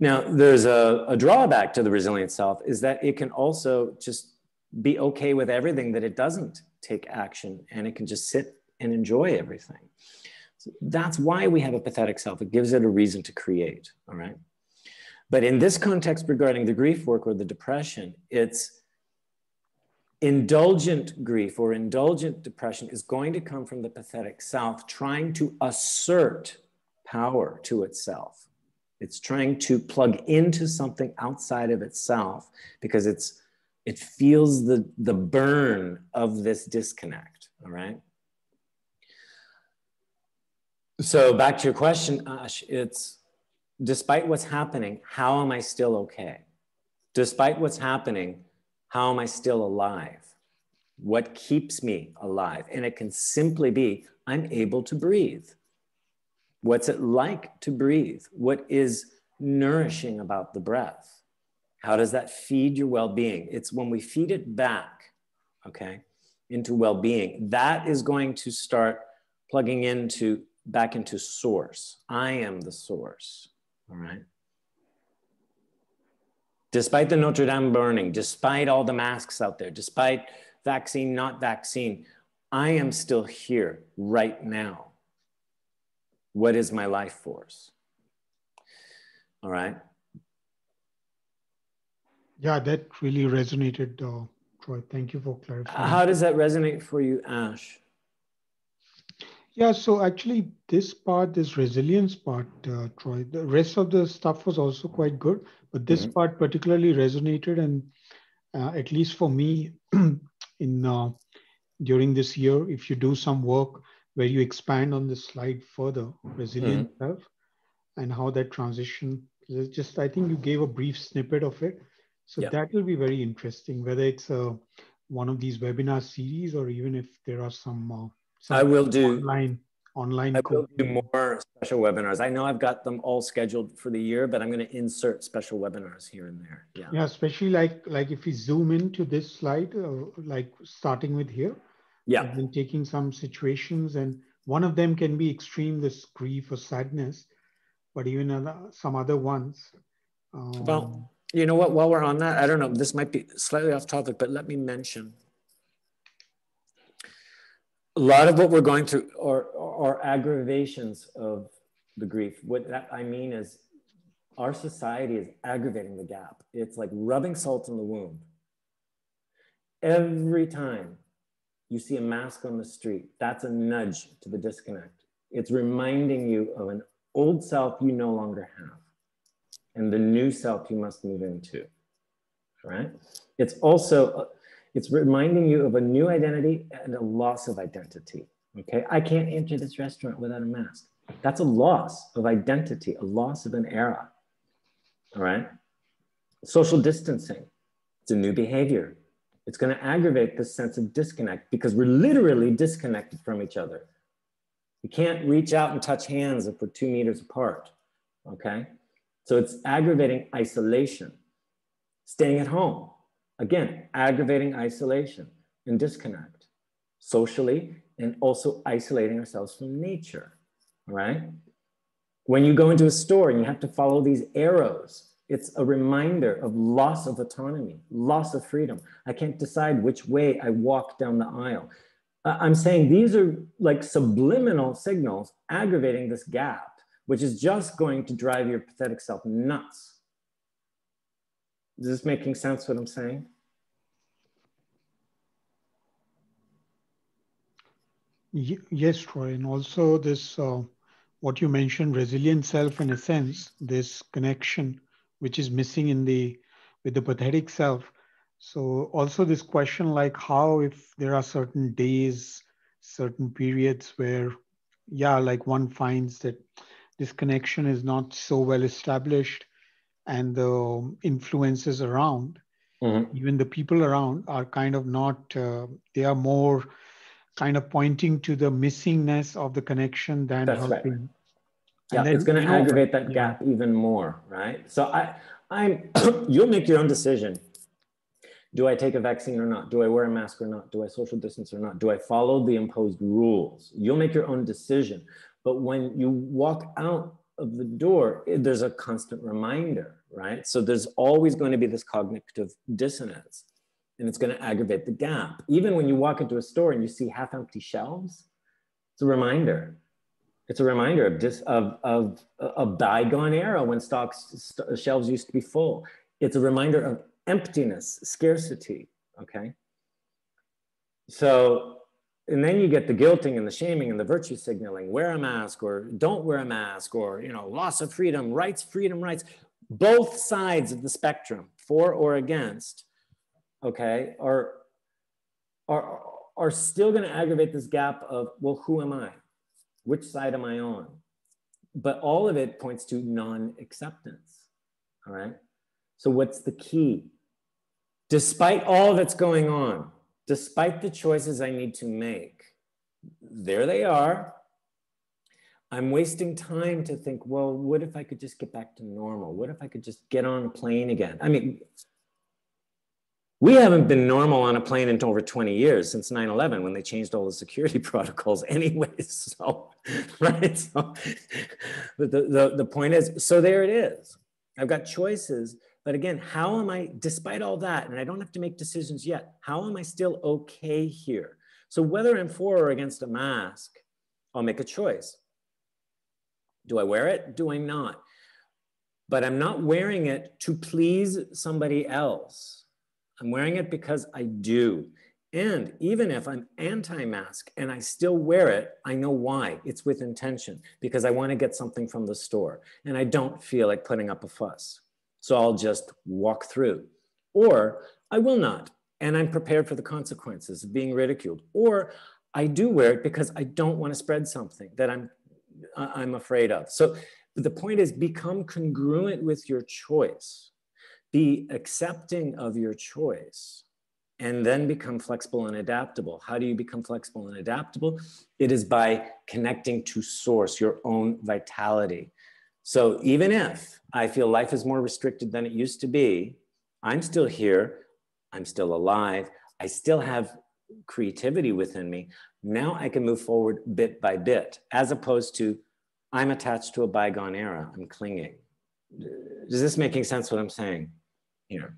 Now, there's a drawback to the resilient self is that it can also just be okay with everything that it doesn't take action, and it can just sit and enjoy everything. So that's why we have a pathetic self. It gives it a reason to create, all right? But in this context regarding the grief work or the depression, it's indulgent grief or indulgent depression is going to come from the pathetic self trying to assert power to itself. It's trying to plug into something outside of itself because it feels the burn of this disconnect, all right? So back to your question, Ash, it's despite what's happening, how am I still okay? Despite what's happening, how am I still alive? What keeps me alive? And it can simply be, I'm able to breathe. What's it like to breathe? What is nourishing about the breath? How does that feed your well-being? It's when we feed it back, okay, into well-being, that is going to start plugging back into source. I am the source, all right? Despite the Notre Dame burning, despite all the masks out there, despite vaccine, not vaccine, I am still here right now. What is my life force? All right. Yeah, that really resonated, Troy. Thank you for clarifying. How does that resonate for you, Ash? Yeah, so actually this resilience part, Troy, the rest of the stuff was also quite good, but this part particularly resonated. And at least for me, during this year, if you do some work where you expand on the slide further, resilient self, and how that transition, just I think you gave a brief snippet of it. So that will be very interesting, whether it's one of these webinar series or even if there are some I will do online. I will do more special webinars. I know I've got them all scheduled for the year, but I'm going to insert special webinars here and there. Yeah. Yeah, especially like if we zoom into this slide, like starting with here, and then taking some situations, and one of them can be extreme, this grief or sadness, but even some other ones. Well, you know what? While we're on that, I don't know. This might be slightly off topic, but let me mention. A lot of what we're going through are aggravations of the grief. What that I mean is our society is aggravating the gap. It's like rubbing salt in the wound. Every time you see a mask on the street, that's a nudge to the disconnect. It's reminding you of an old self you no longer have and the new self you must move into, right? It's reminding you of a new identity and a loss of identity, okay? I can't enter this restaurant without a mask. That's a loss of identity, a loss of an era, all right? Social distancing, it's a new behavior. It's gonna aggravate this sense of disconnect because we're literally disconnected from each other. You can't reach out and touch hands if we're 2 meters apart, okay? So it's aggravating isolation. Staying at home, again, aggravating isolation and disconnect socially and also isolating ourselves from nature, all right? When you go into a store and you have to follow these arrows, it's a reminder of loss of autonomy, loss of freedom. I can't decide which way I walk down the aisle. I'm saying these are like subliminal signals aggravating this gap, which is just going to drive your pathetic self nuts. Is this making sense what I'm saying? Yes, Troy. And also this, what you mentioned, resilient self, in a sense, this connection which is missing in with the pathetic self. So also this question, like how, if there are certain days, certain periods where, yeah, like one finds that this connection is not so well established, and the influences around, even the people around, are kind of not, they are more kind of pointing to the missingness of the connection than That's helping. right. And yeah, then, it's going to aggravate that yeah. gap even more, right? So I'm you'll make your own decision. Do I take a vaccine or not? Do I wear a mask or not? Do I social distance or not? Do I follow the imposed rules? You'll make your own decision. But when you walk out of the door, there's a constant reminder, right? So there's always going to be this cognitive dissonance, and it's going to aggravate the gap. Even when you walk into a store and you see half empty shelves, it's a reminder. It's a reminder of a bygone era when shelves used to be full. It's a reminder of emptiness, scarcity, okay? So, and then you get the guilting and the shaming and the virtue signaling, wear a mask or don't wear a mask, or, you know, loss of freedom, rights, freedom, rights. Both sides of the spectrum, for or against, okay, are still gonna aggravate this gap of, well, who am I? Which side am I on? But all of it points to non-acceptance, all right? So what's the key? Despite all that's going on, despite the choices I need to make, there they are. I'm wasting time to think, well, what if I could just get back to normal? What if I could just get on a plane again? I mean, we haven't been normal on a plane in over 20 years, since 9/11, when they changed all the security protocols anyways. So, right? So, the point is, so there it is. I've got choices, but again, how am I, despite all that, and I don't have to make decisions yet, how am I still okay here? So whether I'm for or against a mask, I'll make a choice. Do I wear it? Do I not? But I'm not wearing it to please somebody else. I'm wearing it because I do. And even if I'm anti-mask and I still wear it, I know why. It's with intention, because I want to get something from the store and I don't feel like putting up a fuss. So I'll just walk through, or I will not. And I'm prepared for the consequences of being ridiculed. Or I do wear it because I don't want to spread something that I'm afraid of. So the point is, become congruent with your choice. Be accepting of your choice, and then become flexible and adaptable. How do you become flexible and adaptable? It is by connecting to source, your own vitality. So even if I feel life is more restricted than it used to be, I'm still here, I'm still alive, I still have creativity within me. Now I can move forward bit by bit, as opposed to I'm attached to a bygone era, I'm clinging. Is this making sense what I'm saying here?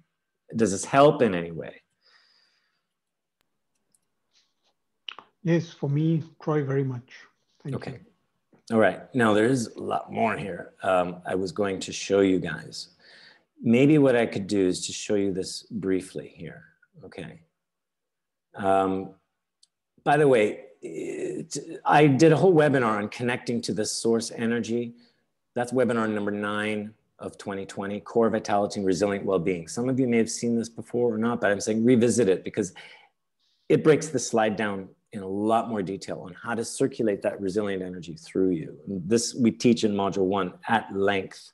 Does this help in any way? Yes, for me, Troy, very much. Thank you. All right, now there's a lot more here. I was going to show you guys. Maybe what I could do is just show you this briefly here, okay? By the way, I did a whole webinar on connecting to the source energy. That's webinar number 9 of 2020, Core Vitality and Resilient Wellbeing. Some of you may have seen this before or not, but I'm saying revisit it because it breaks the slide down in a lot more detail on how to circulate that resilient energy through you. And this we teach in module 1 at length.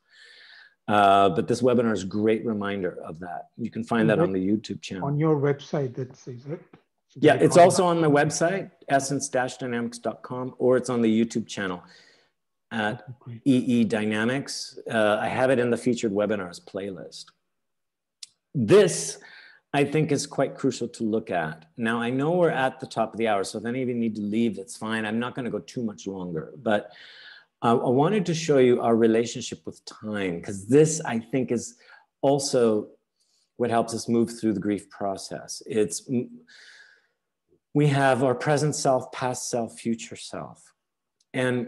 But this webinar is a great reminder of that. You can find that on the YouTube channel. On your website, that says it. Yeah, it's also on my website, essence-dynamics.com, or it's on the YouTube channel at EE Dynamics. I have it in the featured webinars playlist. This, I think, is quite crucial to look at. Now, I know we're at the top of the hour, so if any of you need to leave, that's fine. I'm not going to go too much longer, but I wanted to show you our relationship with time, because this, I think, is also what helps us move through the grief process. We have our present self, past self, future self, and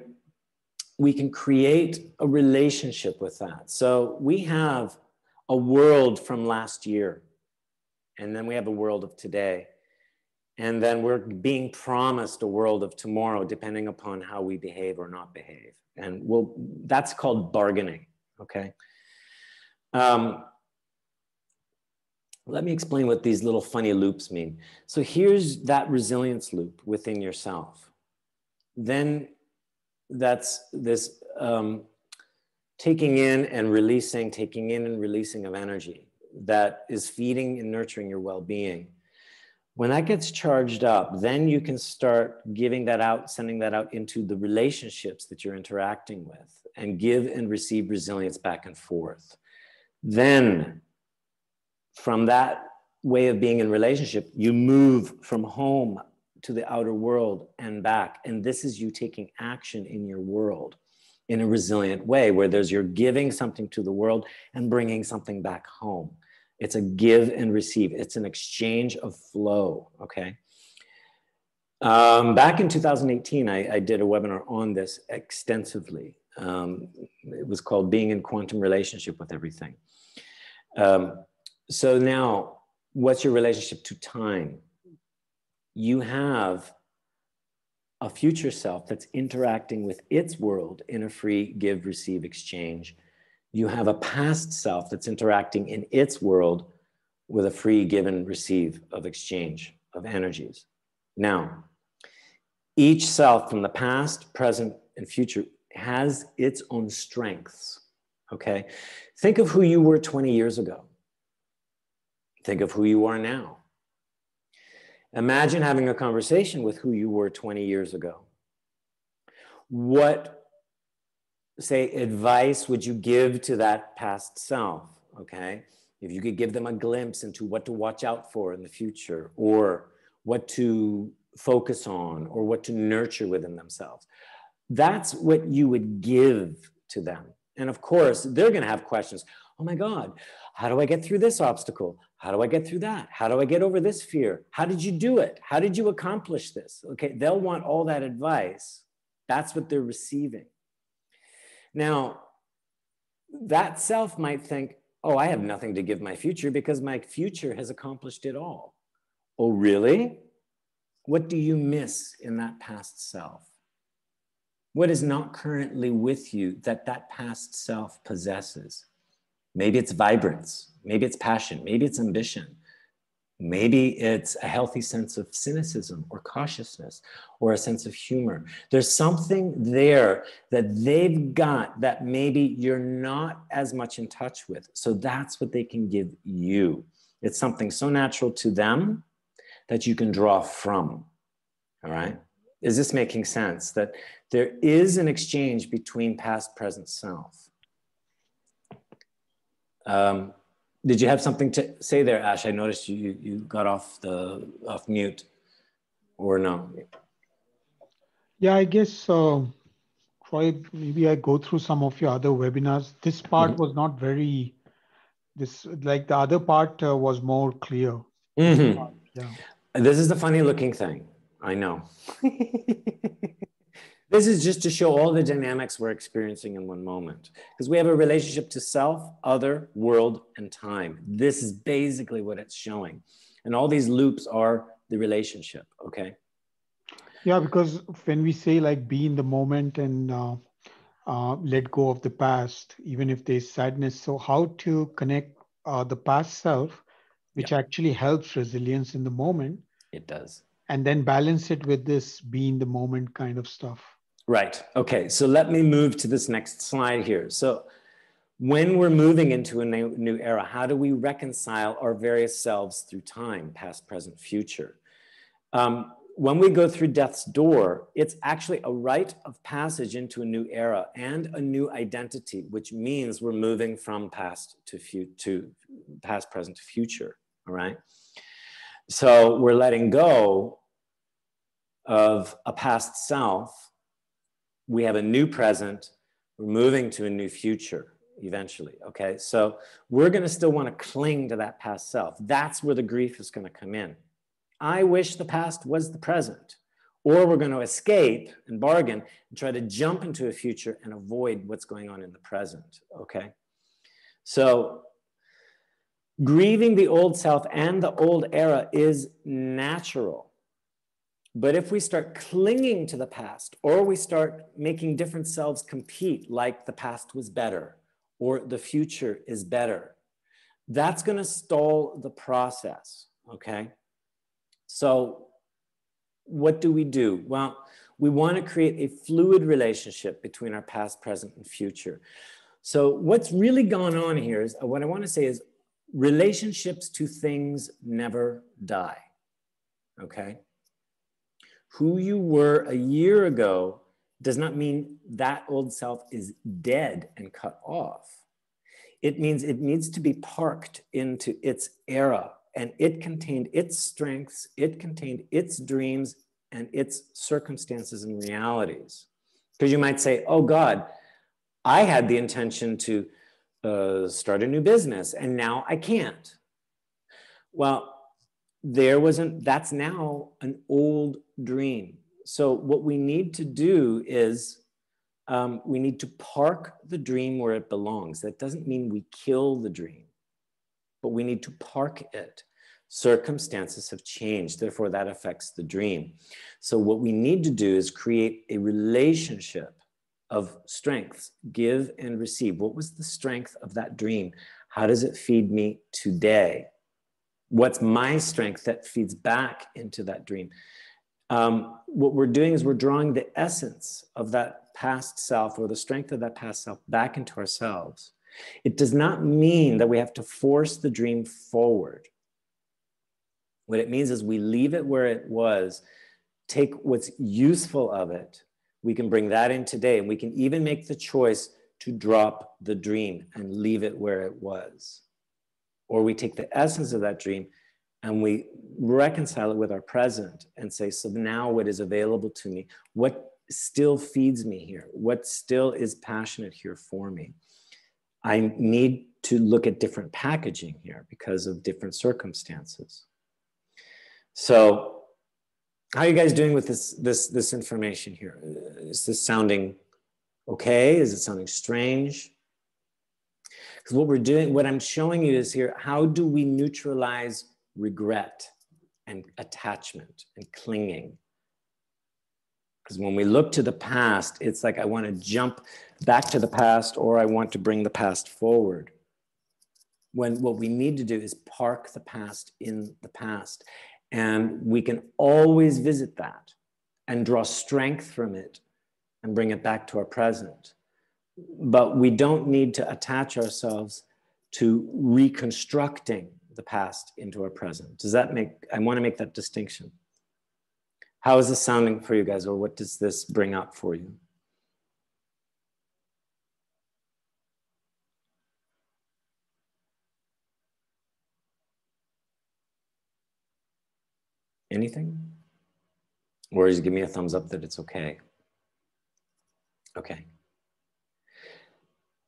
we can create a relationship with that. So we have a world from last year, and then we have a world of today. And then we're being promised a world of tomorrow depending upon how we behave or not behave. And that's called bargaining, okay? Let me explain what these little funny loops mean. So here's that resilience loop within yourself. Then that's this taking in and releasing of energy that is feeding and nurturing your well-being. When that gets charged up, then you can start giving that out, sending that out into the relationships that you're interacting with, and give and receive resilience back and forth. Then from that way of being in relationship, you move from home to the outer world and back. And this is you taking action in your world in a resilient way, where you're giving something to the world and bringing something back home. It's a give and receive. It's an exchange of flow, okay? Back in 2018, I did a webinar on this extensively. It was called Being in Quantum Relationship with Everything. So now, what's your relationship to time? You have a future self that's interacting with its world in a free give, receive, exchange. You have a past self that's interacting in its world with a free give and receive of exchange of energies. Now, each self from the past, present, and future has its own strengths, okay? Think of who you were 20 years ago. Think of who you are now. Imagine having a conversation with who you were 20 years ago. What, say, advice would you give to that past self, okay? If you could give them a glimpse into what to watch out for in the future, or what to focus on, or what to nurture within themselves. That's what you would give to them. And of course, they're gonna have questions. Oh my God, how do I get through this obstacle? How do I get through that? How do I get over this fear? How did you do it? How did you accomplish this? Okay, they'll want all that advice. That's what they're receiving. Now, that self might think, oh, I have nothing to give my future because my future has accomplished it all. Oh, really? What do you miss in that past self? What is not currently with you that that past self possesses? Maybe it's vibrance, maybe it's passion, maybe it's ambition, maybe it's a healthy sense of cynicism or cautiousness or a sense of humor. There's something there that they've got that maybe you're not as much in touch with. So that's what they can give you. It's something so natural to them that you can draw from, all right? Is this making sense? That there is an exchange between past, present, self. Did you have something to say there, Ash? I noticed you got off mute, or no? Yeah, I guess, Troy, maybe I go through some of your other webinars. This part was not very, like the other part was more clear. This part, yeah. This is the funny looking thing, I know. This is just to show all the dynamics we're experiencing in one moment. Because we have a relationship to self, other, world, and time. This is basically what it's showing. And all these loops are the relationship, okay? Yeah, because when we say like be in the moment and let go of the past, even if there's sadness, so how to connect the past self, which actually helps resilience in the moment. It does. And then balance it with this be in the moment kind of stuff. Right. Okay. So let me move to this next slide here. So when we're moving into a new era, how do we reconcile our various selves through time, past, present, future? When we go through death's door, it's actually a rite of passage into a new era and a new identity, which means we're moving from past to past, present to future. All right. So we're letting go of a past self. We have a new present, we're moving to a new future eventually, okay? So we're gonna still wanna cling to that past self. That's where the grief is gonna come in. I wish the past was the present, or we're gonna escape and bargain and try to jump into a future and avoid what's going on in the present, okay? So grieving the old self and the old era is natural. But if we start clinging to the past, or we start making different selves compete, like the past was better, or the future is better, that's going to stall the process, okay? So what do? Well, we want to create a fluid relationship between our past, present, and future. So what's really gone on here is, what I want to say is, relationships to things never die, okay? Who you were a year ago does not mean that old self is dead and cut off. It means it needs to be parked into its era, and it contained its strengths, it contained its dreams and its circumstances and realities. Because you might say, oh God, I had the intention to start a new business and now I can't. Well, that's now an old dream. So what we need to do is we need to park the dream where it belongs. That doesn't mean we kill the dream, but we need to park it. Circumstances have changed, therefore that affects the dream. So what we need to do is create a relationship of strengths, give and receive. What was the strength of that dream? How does it feed me today? What's my strength that feeds back into that dream? What we're doing is we're drawing the essence of that past self, or the strength of that past self, back into ourselves. It does not mean that we have to force the dream forward. What it means is we leave it where it was, take what's useful of it. We can bring that in today, and we can even make the choice to drop the dream and leave it where it was. Or we take the essence of that dream and we reconcile it with our present and say, so now what is available to me? What still feeds me here? What still is passionate here for me? I need to look at different packaging here because of different circumstances. So how are you guys doing with this information here? Is this sounding okay? Is it sounding strange? Because what we're doing, what I'm showing you is here, how do we neutralize regret and attachment and clinging? Because when we look to the past, it's like I want to jump back to the past, or I want to bring the past forward. When what we need to do is park the past in the past. And we can always visit that and draw strength from it and bring it back to our present. But we don't need to attach ourselves to reconstructing the past into our present. Does that make, I want to make that distinction. How is this sounding for you guys, or what does this bring up for you? Anything? Or just give me a thumbs up that it's okay. Okay.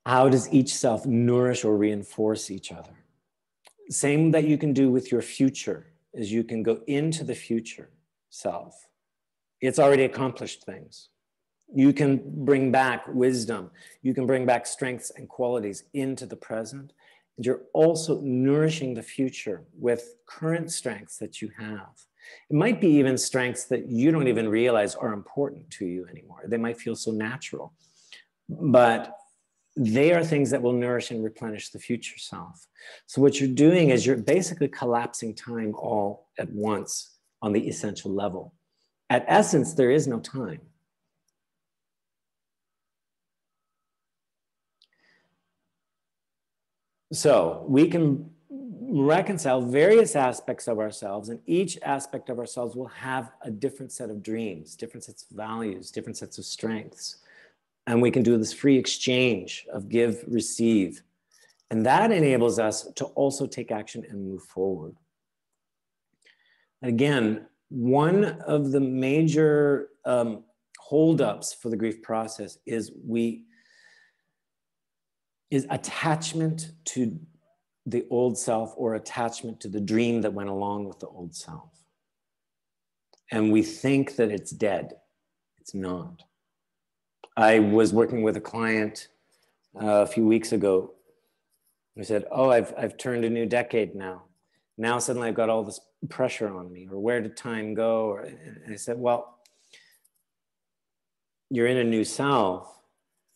How does each self nourish or reinforce each other? Same that you can do with your future, is you can go into the future self. It's already accomplished things. You can bring back wisdom. You can bring back strengths and qualities into the present. And you're also nourishing the future with current strengths that you have. It might be even strengths that you don't even realize are important to you anymore. They might feel so natural, but they are things that will nourish and replenish the future self. So what you're doing is you're basically collapsing time all at once on the essential level. At essence, there is no time. So we can reconcile various aspects of ourselves, and each aspect of ourselves will have a different set of dreams, different sets of values, different sets of strengths. And we can do this free exchange of give, receive. And that enables us to also take action and move forward. Again, one of the major holdups for the grief process is attachment to the old self, or attachment to the dream that went along with the old self. And we think that it's dead. It's not. I was working with a client a few weeks ago who said, oh, I've turned a new decade now. Now suddenly I've got all this pressure on me, or where did time go? And I said, well, you're in a new self,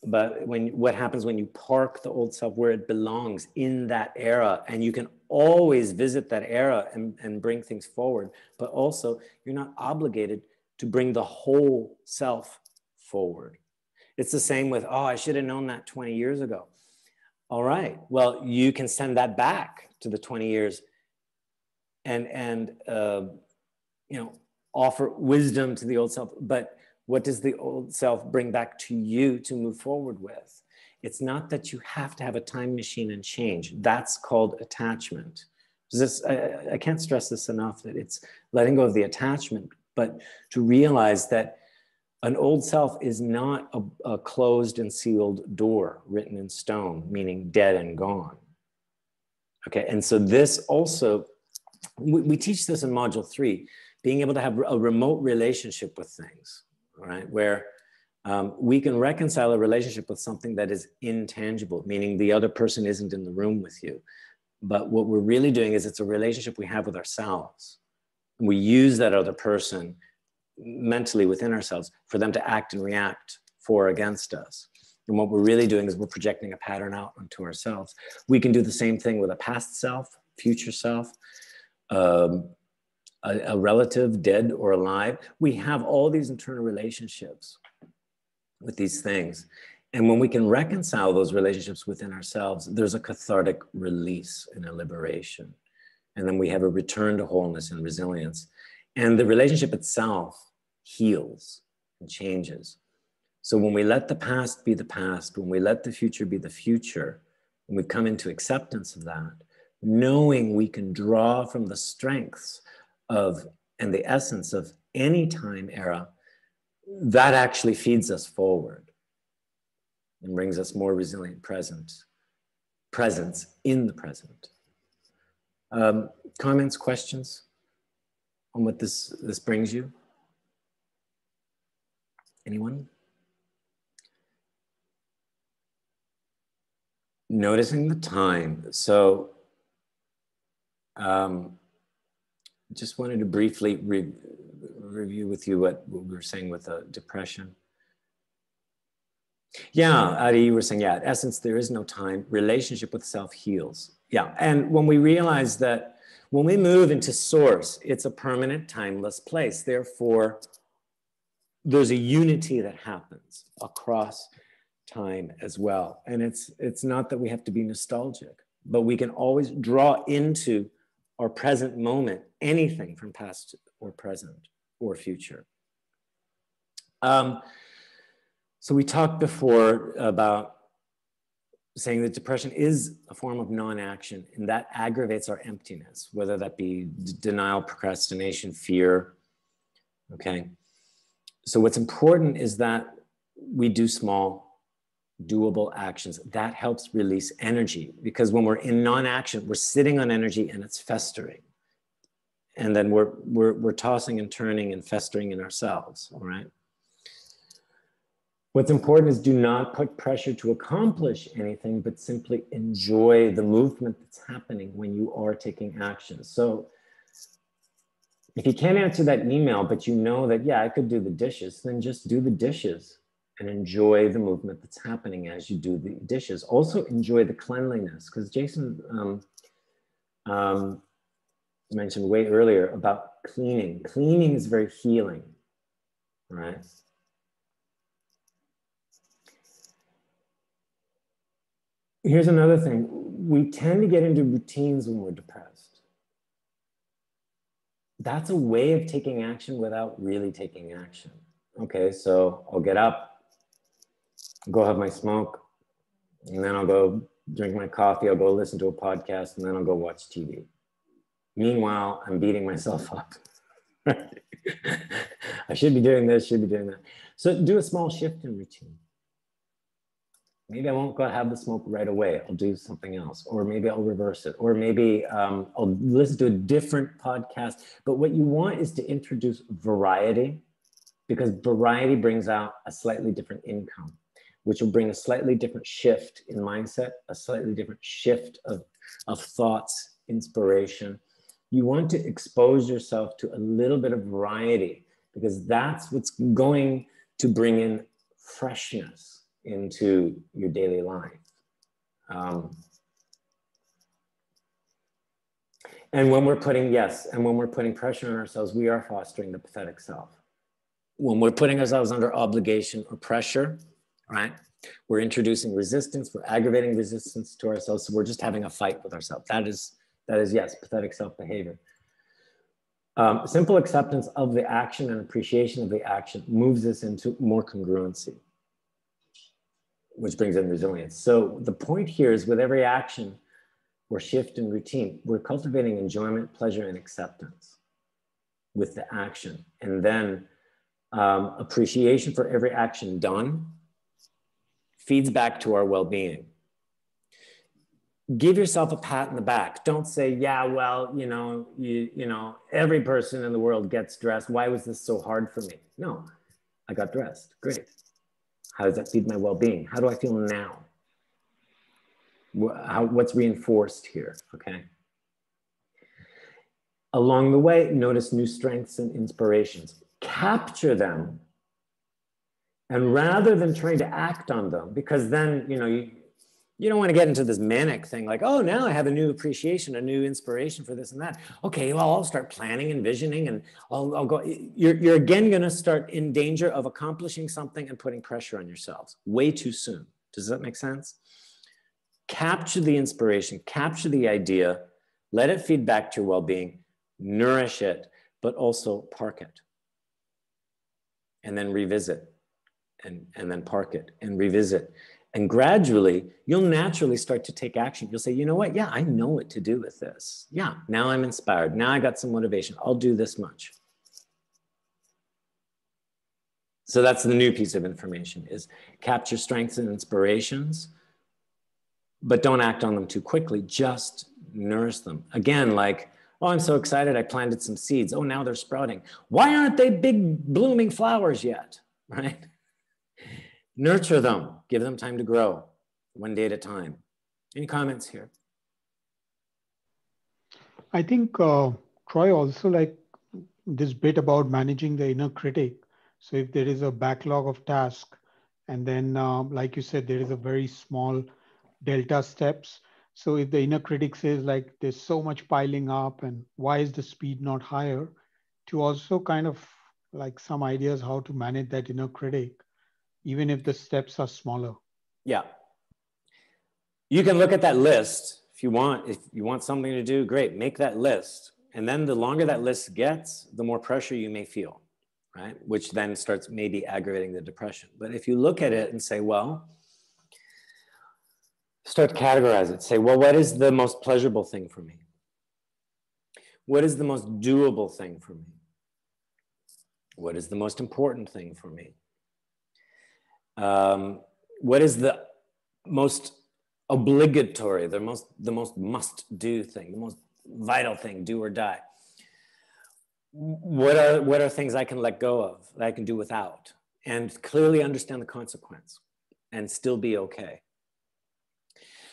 but what happens when you park the old self where it belongs, in that era, and you can always visit that era and bring things forward, but also you're not obligated to bring the whole self forward. It's the same with, oh, I should have known that 20 years ago. All right, well, you can send that back to the 20 years and you know, offer wisdom to the old self. But what does the old self bring back to you to move forward with? It's not that you have to have a time machine and change. That's called attachment. I can't stress this enough, that it's letting go of the attachment, but to realize that an old self is not a closed and sealed door written in stone, meaning dead and gone. Okay, and so this also, we teach this in module 3, being able to have a remote relationship with things, right? Where we can reconcile a relationship with something that is intangible, meaning the other person isn't in the room with you. But what we're really doing is it's a relationship we have with ourselves. We use that other person mentally within ourselves for them to act and react for or against us. And what we're really doing is we're projecting a pattern out onto ourselves. We can do the same thing with a past self, future self, a relative, dead or alive. We have all these internal relationships with these things. And when we can reconcile those relationships within ourselves, there's a cathartic release and a liberation. And then we have a return to wholeness and resilience. And the relationship itself heals and changes. So when we let the past be the past, when we let the future be the future, when we come into acceptance of that, knowing we can draw from the strengths of and the essence of any time era, that actually feeds us forward and brings us more resilient presence in the present. Comments, questions on what this brings you? Anyone? Noticing the time. So just wanted to briefly review with you what we were saying with depression. Yeah, Adi, you were saying, yeah, in essence, there is no time. Relationship with self heals. Yeah, and when we realize that when we move into source, it's a permanent, timeless place. Therefore, there's a unity that happens across time as well. And it's not that we have to be nostalgic, but we can always draw into our present moment anything from past or present or future. So we talked before about saying that depression is a form of non-action, and that aggravates our emptiness, whether that be denial, procrastination, fear. Okay. So what's important is that we do small, doable actions. That helps release energy, because when we're in non-action, we're sitting on energy and it's festering. And then we're tossing and turning and festering in ourselves, all right? What's important is do not put pressure to accomplish anything, but simply enjoy the movement that's happening when you are taking action. So if you can't answer that email, but you know that, yeah, I could do the dishes, then just do the dishes and enjoy the movement that's happening as you do the dishes. Also enjoy the cleanliness, because Jason mentioned way earlier about cleaning. Cleaning is very healing, right? Here's another thing. We tend to get into routines when we're depressed. That's a way of taking action without really taking action. Okay, so I'll get up, go have my smoke, and then I'll go drink my coffee, I'll go listen to a podcast, and then I'll go watch TV. Meanwhile, I'm beating myself up. I should be doing this, should be doing that. So do a small shift in routine. Maybe I won't go have the smoke right away. I'll do something else. Or maybe I'll reverse it. Or maybe I'll listen to a different podcast. But what you want is to introduce variety, because variety brings out a slightly different income, which will bring a slightly different shift in mindset, a slightly different shift of thoughts, inspiration. You want to expose yourself to a little bit of variety, because that's what's going to bring in freshness into your daily life. And when we're putting, when we're putting pressure on ourselves, we are fostering the pathetic self. When we're putting ourselves under obligation or pressure, right? We're introducing resistance, we're aggravating resistance to ourselves. So we're just having a fight with ourselves. That is yes, pathetic self-behavior. Simple acceptance of the action and appreciation of the action moves us into more congruency, which brings in resilience. So the point here is, with every action or shift in routine, we're cultivating enjoyment, pleasure, and acceptance with the action. And then appreciation for every action done feeds back to our well-being. Give yourself a pat in the back. Don't say, yeah, well, you know, every person in the world gets dressed. Why was this so hard for me? No, I got dressed. Great. How does that feed my well-being? How do I feel now? What's reinforced here? Okay. Along the way, notice new strengths and inspirations. Capture them. And rather than trying to act on them, because then, you know, you don't want to get into this manic thing like, oh, now I have a new appreciation, a new inspiration for this and that. Okay, well, I'll start planning and visioning, and I'll go. You're again going to start in danger of accomplishing something and putting pressure on yourselves way too soon. Does that make sense? Capture the inspiration, capture the idea, let it feed back to your well-being, nourish it, but also park it. And then revisit. And then park it and revisit. And gradually, you'll naturally start to take action. You'll say, you know what? Yeah, I know what to do with this. Yeah, now I'm inspired. Now I got some motivation. I'll do this much. So that's the new piece of information, is capture strengths and inspirations, but don't act on them too quickly. Just nourish them. Again, like, oh, I'm so excited. I planted some seeds. Oh, now they're sprouting. Why aren't they big blooming flowers yet? Right? Nurture them, give them time to grow, one day at a time. Any comments here? I think, Troy, also like this bit about managing the inner critic. So if there is a backlog of tasks, and then, like you said, there is a very small delta steps. So if the inner critic says like, there's so much piling up and why is the speed not higher, to also kind of like some ideas how to manage that inner critic, even if the steps are smaller. Yeah. You can look at that list if you want. If you want something to do, great, make that list. And then the longer that list gets, the more pressure you may feel, right? Which then starts maybe aggravating the depression. But if you look at it and say, well, start to categorize it. Say, well, what is the most pleasurable thing for me? What is the most doable thing for me? What is the most important thing for me? What is the most obligatory, the most must-do thing, the most vital thing, do or die? What are things I can let go of, that I can do without, and clearly understand the consequence and still be okay?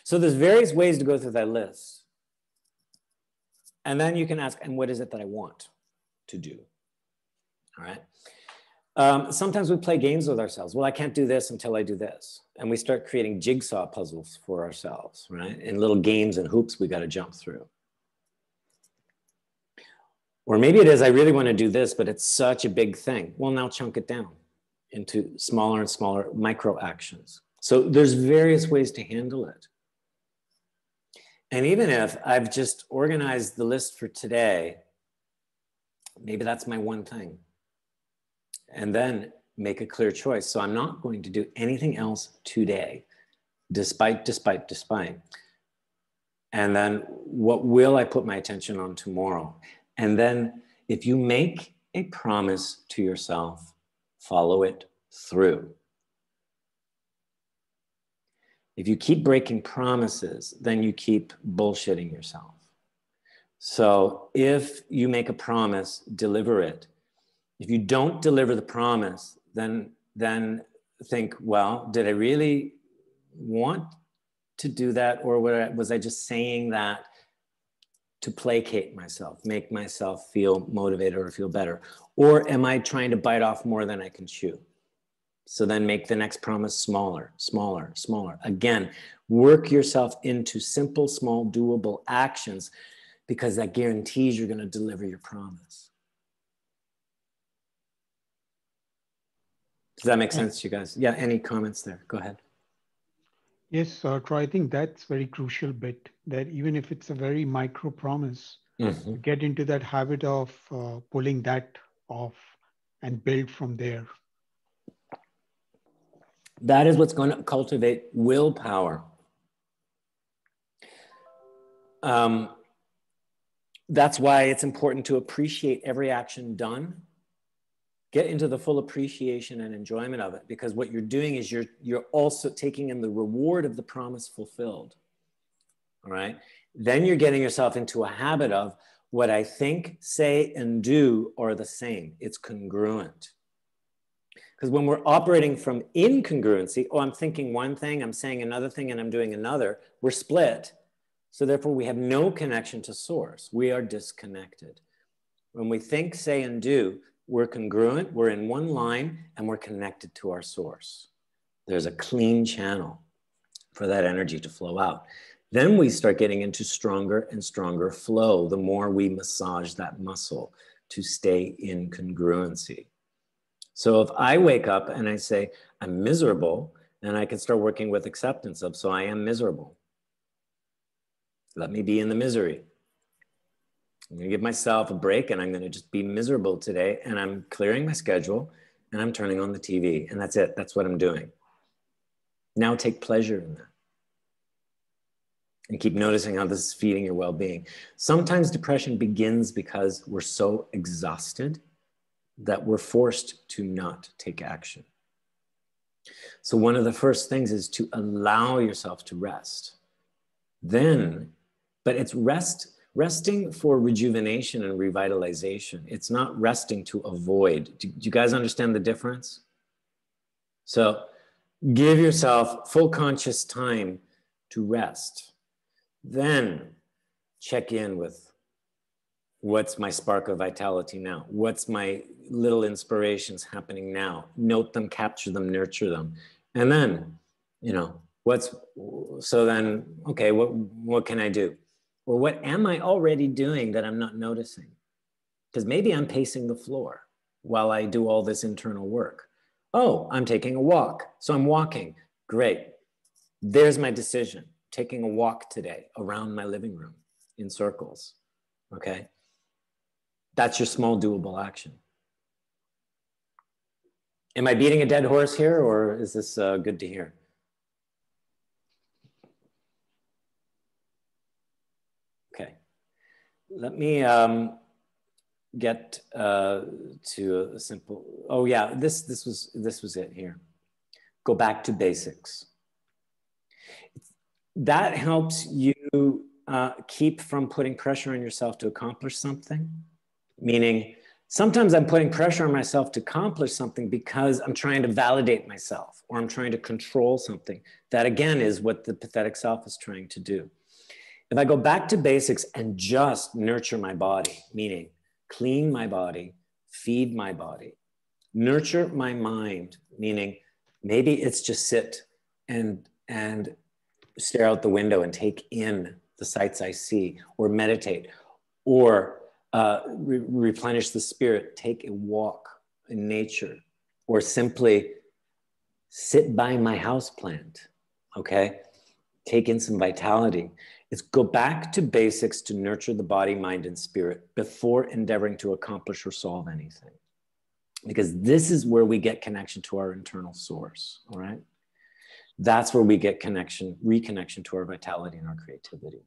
So there's various ways to go through that list. And then you can ask, and what is it that I want to do? All right. Sometimes we play games with ourselves. Well, I can't do this until I do this. And we start creating jigsaw puzzles for ourselves, right? And little games and hoops we got to jump through. Or maybe it is, I really want to do this, but it's such a big thing. Well, now chunk it down into smaller and smaller micro actions. So there's various ways to handle it. And even if I've just organized the list for today, maybe that's my one thing. And then make a clear choice. So I'm not going to do anything else today, despite. And then what will I put my attention on tomorrow? And then if you make a promise to yourself, follow it through. If you keep breaking promises, then you keep bullshitting yourself. So if you make a promise, deliver it. If you don't deliver the promise, then think, well, did I really want to do that? Or was I just saying that to placate myself, make myself feel motivated or feel better? Or am I trying to bite off more than I can chew? So then make the next promise smaller, smaller, smaller. Again, work yourself into simple, small, doable actions, because that guarantees you're going to deliver your promise. Does that make sense to you guys? Yeah, any comments there? Go ahead. Yes, Troy, I think that's very crucial bit, that even if it's a very micro promise, get into that habit of pulling that off and build from there. That is what's going to cultivate willpower. That's why it's important to appreciate every action done. Get into the full appreciation and enjoyment of it, because what you're doing is you're also taking in the reward of the promise fulfilled. All right. Then you're getting yourself into a habit of what I think, say, and do are the same. It's congruent. Because when we're operating from incongruency, oh, I'm thinking one thing, I'm saying another thing, and I'm doing another, we're split. So therefore, we have no connection to source. We are disconnected. When we think, say, and do, we're congruent, we're in one line, and we're connected to our source. There's a clean channel for that energy to flow out. Then we start getting into stronger and stronger flow the more we massage that muscle to stay in congruency. So if I wake up and I say, I'm miserable, then I can start working with acceptance of, so I am miserable. Let me be in the misery. I'm going to give myself a break, and I'm going to just be miserable today, and I'm clearing my schedule, and I'm turning on the TV, and that's it. That's what I'm doing. Now take pleasure in that. And keep noticing how this is feeding your well-being. Sometimes depression begins because we're so exhausted that we're forced to not take action. So one of the first things is to allow yourself to rest. Then, but it's resting for rejuvenation and revitalization. It's not resting to avoid. Do you guys understand the difference? So give yourself full conscious time to rest. Then check in with, what's my spark of vitality now? What's my little inspirations happening now? Note them, capture them, nurture them. And then, so then, okay, what can I do? Or what am I already doing that I'm not noticing? Because maybe I'm pacing the floor while I do all this internal work. Oh, I'm taking a walk. So I'm walking. Great. There's my decision. Taking a walk today around my living room in circles. Okay. That's your small doable action. Am I beating a dead horse here, or is this good to hear? Okay. Let me get to a simple, oh yeah, this was it here. Go back to basics. That helps you keep from putting pressure on yourself to accomplish something. Meaning, sometimes I'm putting pressure on myself to accomplish something because I'm trying to validate myself, or I'm trying to control something. That again is what the pathetic self is trying to do. If I go back to basics and just nurture my body, meaning clean my body, feed my body, nurture my mind, meaning maybe it's just sit and stare out the window and take in the sights I see, or meditate, or replenish the spirit, take a walk in nature, or simply sit by my houseplant, okay? Take in some vitality. It's go back to basics to nurture the body, mind, and spirit before endeavoring to accomplish or solve anything. Because this is where we get connection to our internal source, all right? That's where we get connection, reconnection to our vitality and our creativity.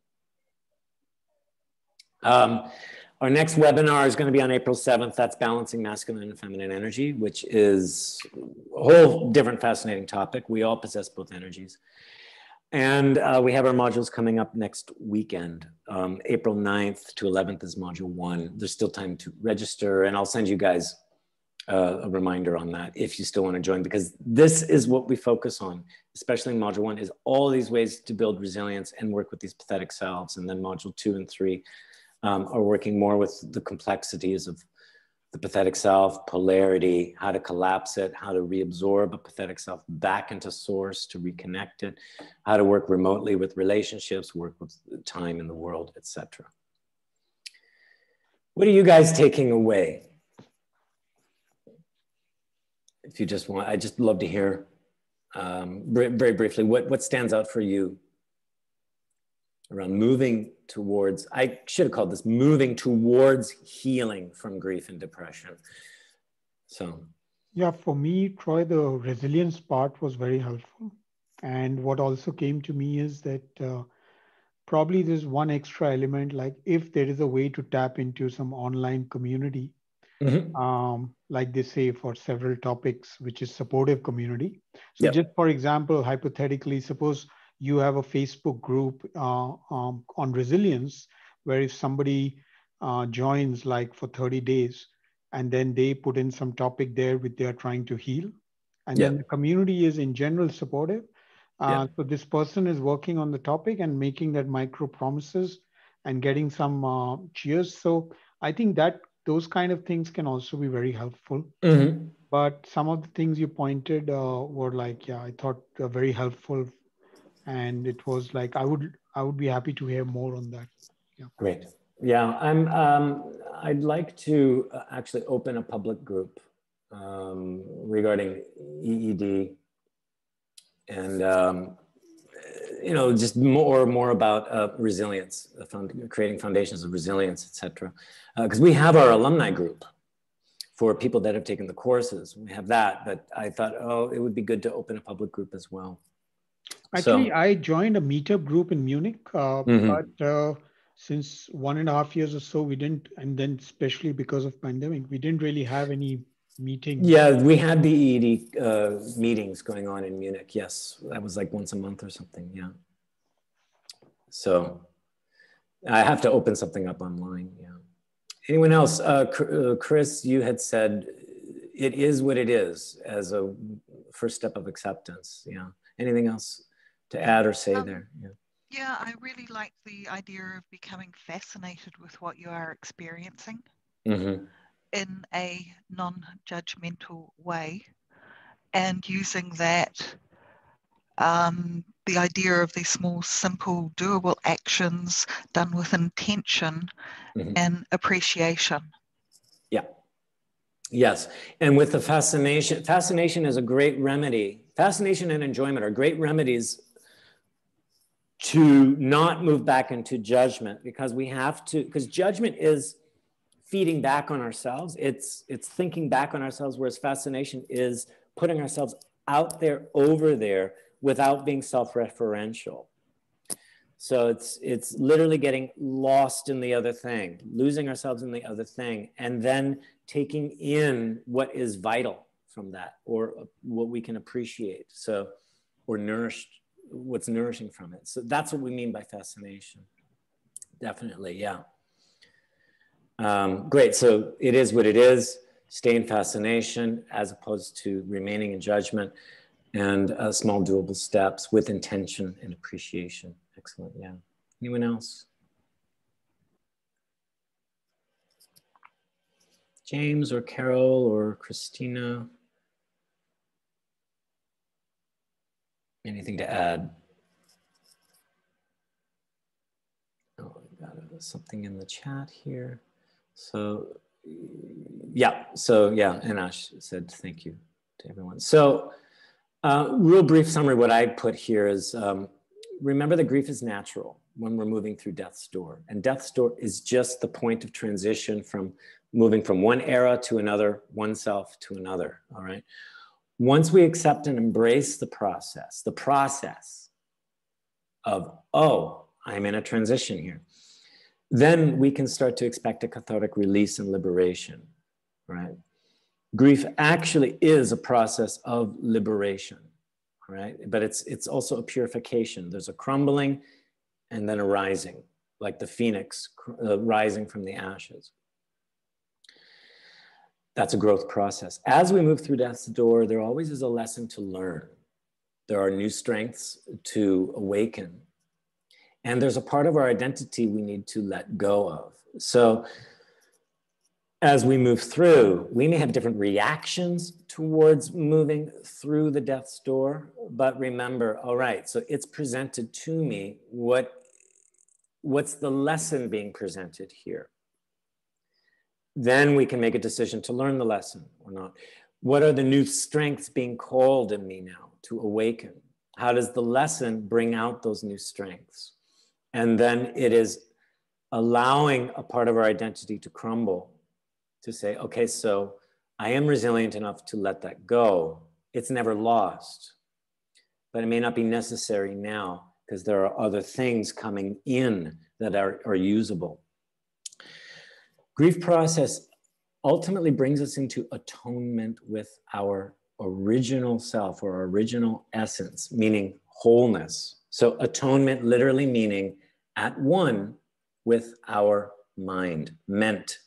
Our next webinar is going to be on April 7th. That's balancing masculine and feminine energy, which is a whole different fascinating topic. We all possess both energies. And we have our modules coming up next weekend. April 9th to 11th is module 1. There's still time to register, and I'll send you guys a reminder on that if you still want to join, because this is what we focus on, especially in module 1, is all these ways to build resilience and work with these pathetic selves. And then module 2 and 3 are working more with the complexities of the pathetic self, polarity, how to collapse it, how to reabsorb a pathetic self back into source to reconnect it, how to work remotely with relationships, work with time in the world, etc. What are you guys taking away? If you just want, I'd just love to hear very briefly, what stands out for you around moving towards, I should have called this moving towards healing from grief and depression. So. Yeah, for me, Troy, the resilience part was very helpful. And what also came to me is that probably there's one extra element, like if there is a way to tap into some online community, like they say for several topics, which is supportive community. So just for example, hypothetically, suppose you have a Facebook group on resilience, where if somebody joins like for 30 days, and then they put in some topic there which they are trying to heal, and then the community is in general supportive. So this person is working on the topic and making that micro promises and getting some cheers. So I think that those kind of things can also be very helpful. But some of the things you pointed were like, yeah, I thought very helpful. And it was like, I would be happy to hear more on that. Yeah. Great. Yeah, I'd like to actually open a public group regarding EED and, you know, just more about resilience, creating foundations of resilience, etc. Because we have our alumni group for people that have taken the courses. We have that, but I thought, oh, it would be good to open a public group as well. Actually, I joined a meetup group in Munich, but since 1.5 years or so, we didn't, and then especially because of pandemic, we didn't really have any meetings. Yeah, we had the EED meetings going on in Munich. Yes, that was like once a month or something. Yeah. So I have to open something up online. Yeah. Anyone else? Chris, you had said it is what it is as a first step of acceptance. Yeah. Anything else to add or say there? Yeah. Yeah, I really like the idea of becoming fascinated with what you are experiencing in a non-judgmental way, and using that, the idea of these small, simple, doable actions done with intention and appreciation. Yeah. Yes. And with the fascination is a great remedy. Fascination and enjoyment are great remedies to not move back into judgment, because we have to, because judgment is feeding back on ourselves. It's thinking back on ourselves, whereas fascination is putting ourselves out there, over there, without being self-referential. So it's literally getting lost in the other thing, losing ourselves in the other thing, and then taking in what is vital from that, or what we can appreciate. So, or nourished, what's nourishing from it. So that's what we mean by fascination. Definitely, yeah. Great, so it is what it is. Stay in fascination as opposed to remaining in judgment, and small doable steps with intention and appreciation. Excellent, yeah. Anyone else? James or Carol or Christina? Anything to add? Oh, I got something in the chat here. So, yeah, Anash said thank you to everyone. So, real brief summary, what I put here is, remember that grief is natural when we're moving through death's door. And death's door is just the point of transition from moving from one era to another, one self to another, all right? Once we accept and embrace the process of, oh, I'm in a transition here, then we can start to expect a cathartic release and liberation, right? Grief actually is a process of liberation, right? But it's also a purification. There's a crumbling and then a rising, like the phoenix rising from the ashes. That's a growth process. As we move through death's door, there always is a lesson to learn. There are new strengths to awaken. And there's a part of our identity we need to let go of. So as we move through, we may have different reactions towards moving through the death's door, but remember, all right, so it's presented to me. What's the lesson being presented here? Then we can make a decision to learn the lesson or not. What are the new strengths being called in me now to awaken? How does the lesson bring out those new strengths? And then it is allowing a part of our identity to crumble, to say, okay, so I am resilient enough to let that go. It's never lost, but it may not be necessary now because there are other things coming in that are usable. Grief process ultimately brings us into atonement with our original self or our original essence, meaning wholeness. So atonement literally meaning at one with our mind. Ment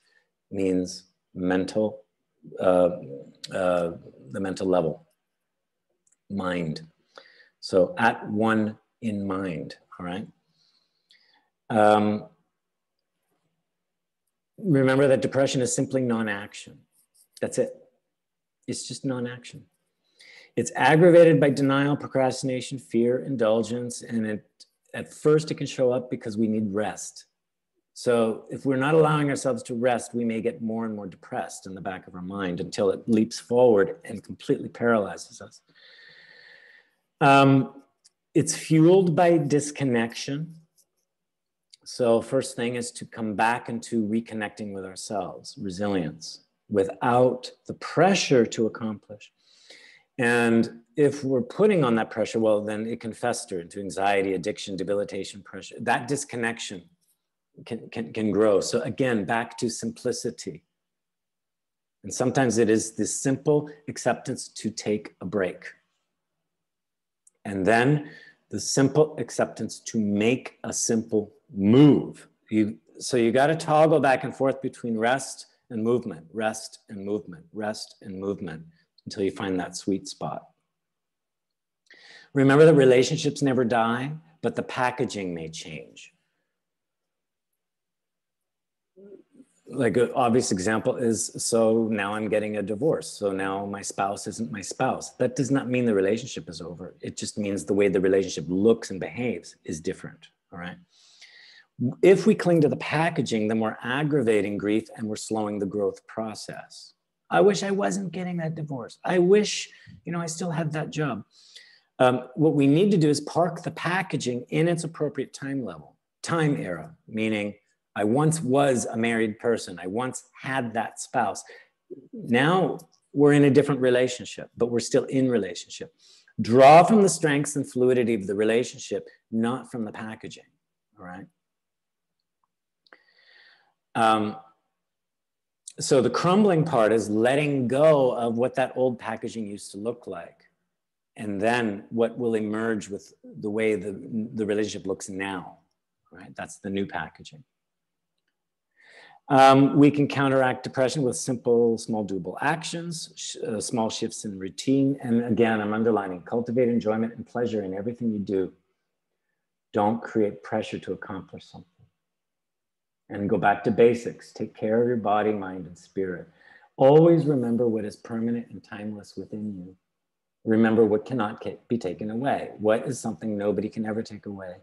means mental, the mental level, mind. So at one in mind, all right? Remember that depression is simply non-action. That's it. It's just non-action. It's aggravated by denial, procrastination, fear, indulgence, and at first it can show up because we need rest. So if we're not allowing ourselves to rest, we may get more and more depressed in the back of our mind until it leaps forward and completely paralyzes us. It's fueled by disconnection. So first thing is to come back into reconnecting with ourselves, resilience, without the pressure to accomplish. And if we're putting on that pressure, well, then it can fester into anxiety, addiction, debilitation, pressure. That disconnection can grow. So again, back to simplicity. And sometimes it is this simple acceptance to take a break. And then the simple acceptance to make a simple move. So you got to toggle back and forth between rest and movement, rest and movement, rest and movement, until you find that sweet spot. Remember that relationships never die, but the packaging may change. Like an obvious example is, so now I'm getting a divorce. So now my spouse isn't my spouse. That does not mean the relationship is over. It just means the way the relationship looks and behaves is different, all right? If we cling to the packaging, then we're aggravating grief and we're slowing the growth process. I wish I wasn't getting that divorce. I wish, I still had that job. What we need to do is park the packaging in its appropriate time era, meaning I once was a married person. I once had that spouse. Now we're in a different relationship, but we're still in relationship. Draw from the strengths and fluidity of the relationship, not from the packaging, all right? So the crumbling part is letting go of what that old packaging used to look like. And then what will emerge with the way the relationship looks now, right? That's the new packaging. We can counteract depression with simple, small doable actions, small shifts in routine. And again, I'm underlining, cultivate enjoyment and pleasure in everything you do. Don't create pressure to accomplish something. And go back to basics. Take care of your body, mind, and spirit. Always remember what is permanent and timeless within you. Remember what cannot be taken away. What is something nobody can ever take away.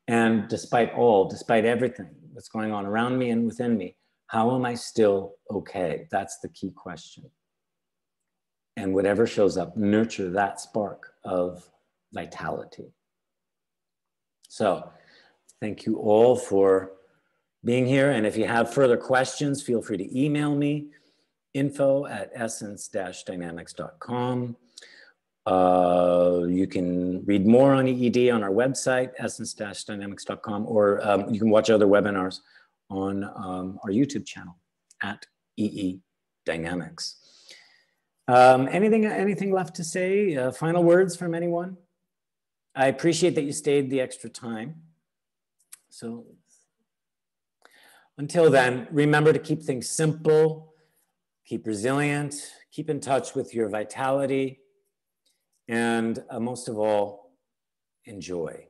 And despite everything that's going on around me and within me, how am I still okay? That's the key question. And whatever shows up, nurture that spark of vitality. So thank you all for being here. And if you have further questions, feel free to email me, info@essence-dynamics.com. You can read more on EED on our website, essence-dynamics.com, or you can watch other webinars on our YouTube channel at EE Dynamics. Anything left to say? Final words from anyone? I appreciate that you stayed the extra time. So until then, remember to keep things simple, keep resilient, keep in touch with your vitality, and most of all, enjoy.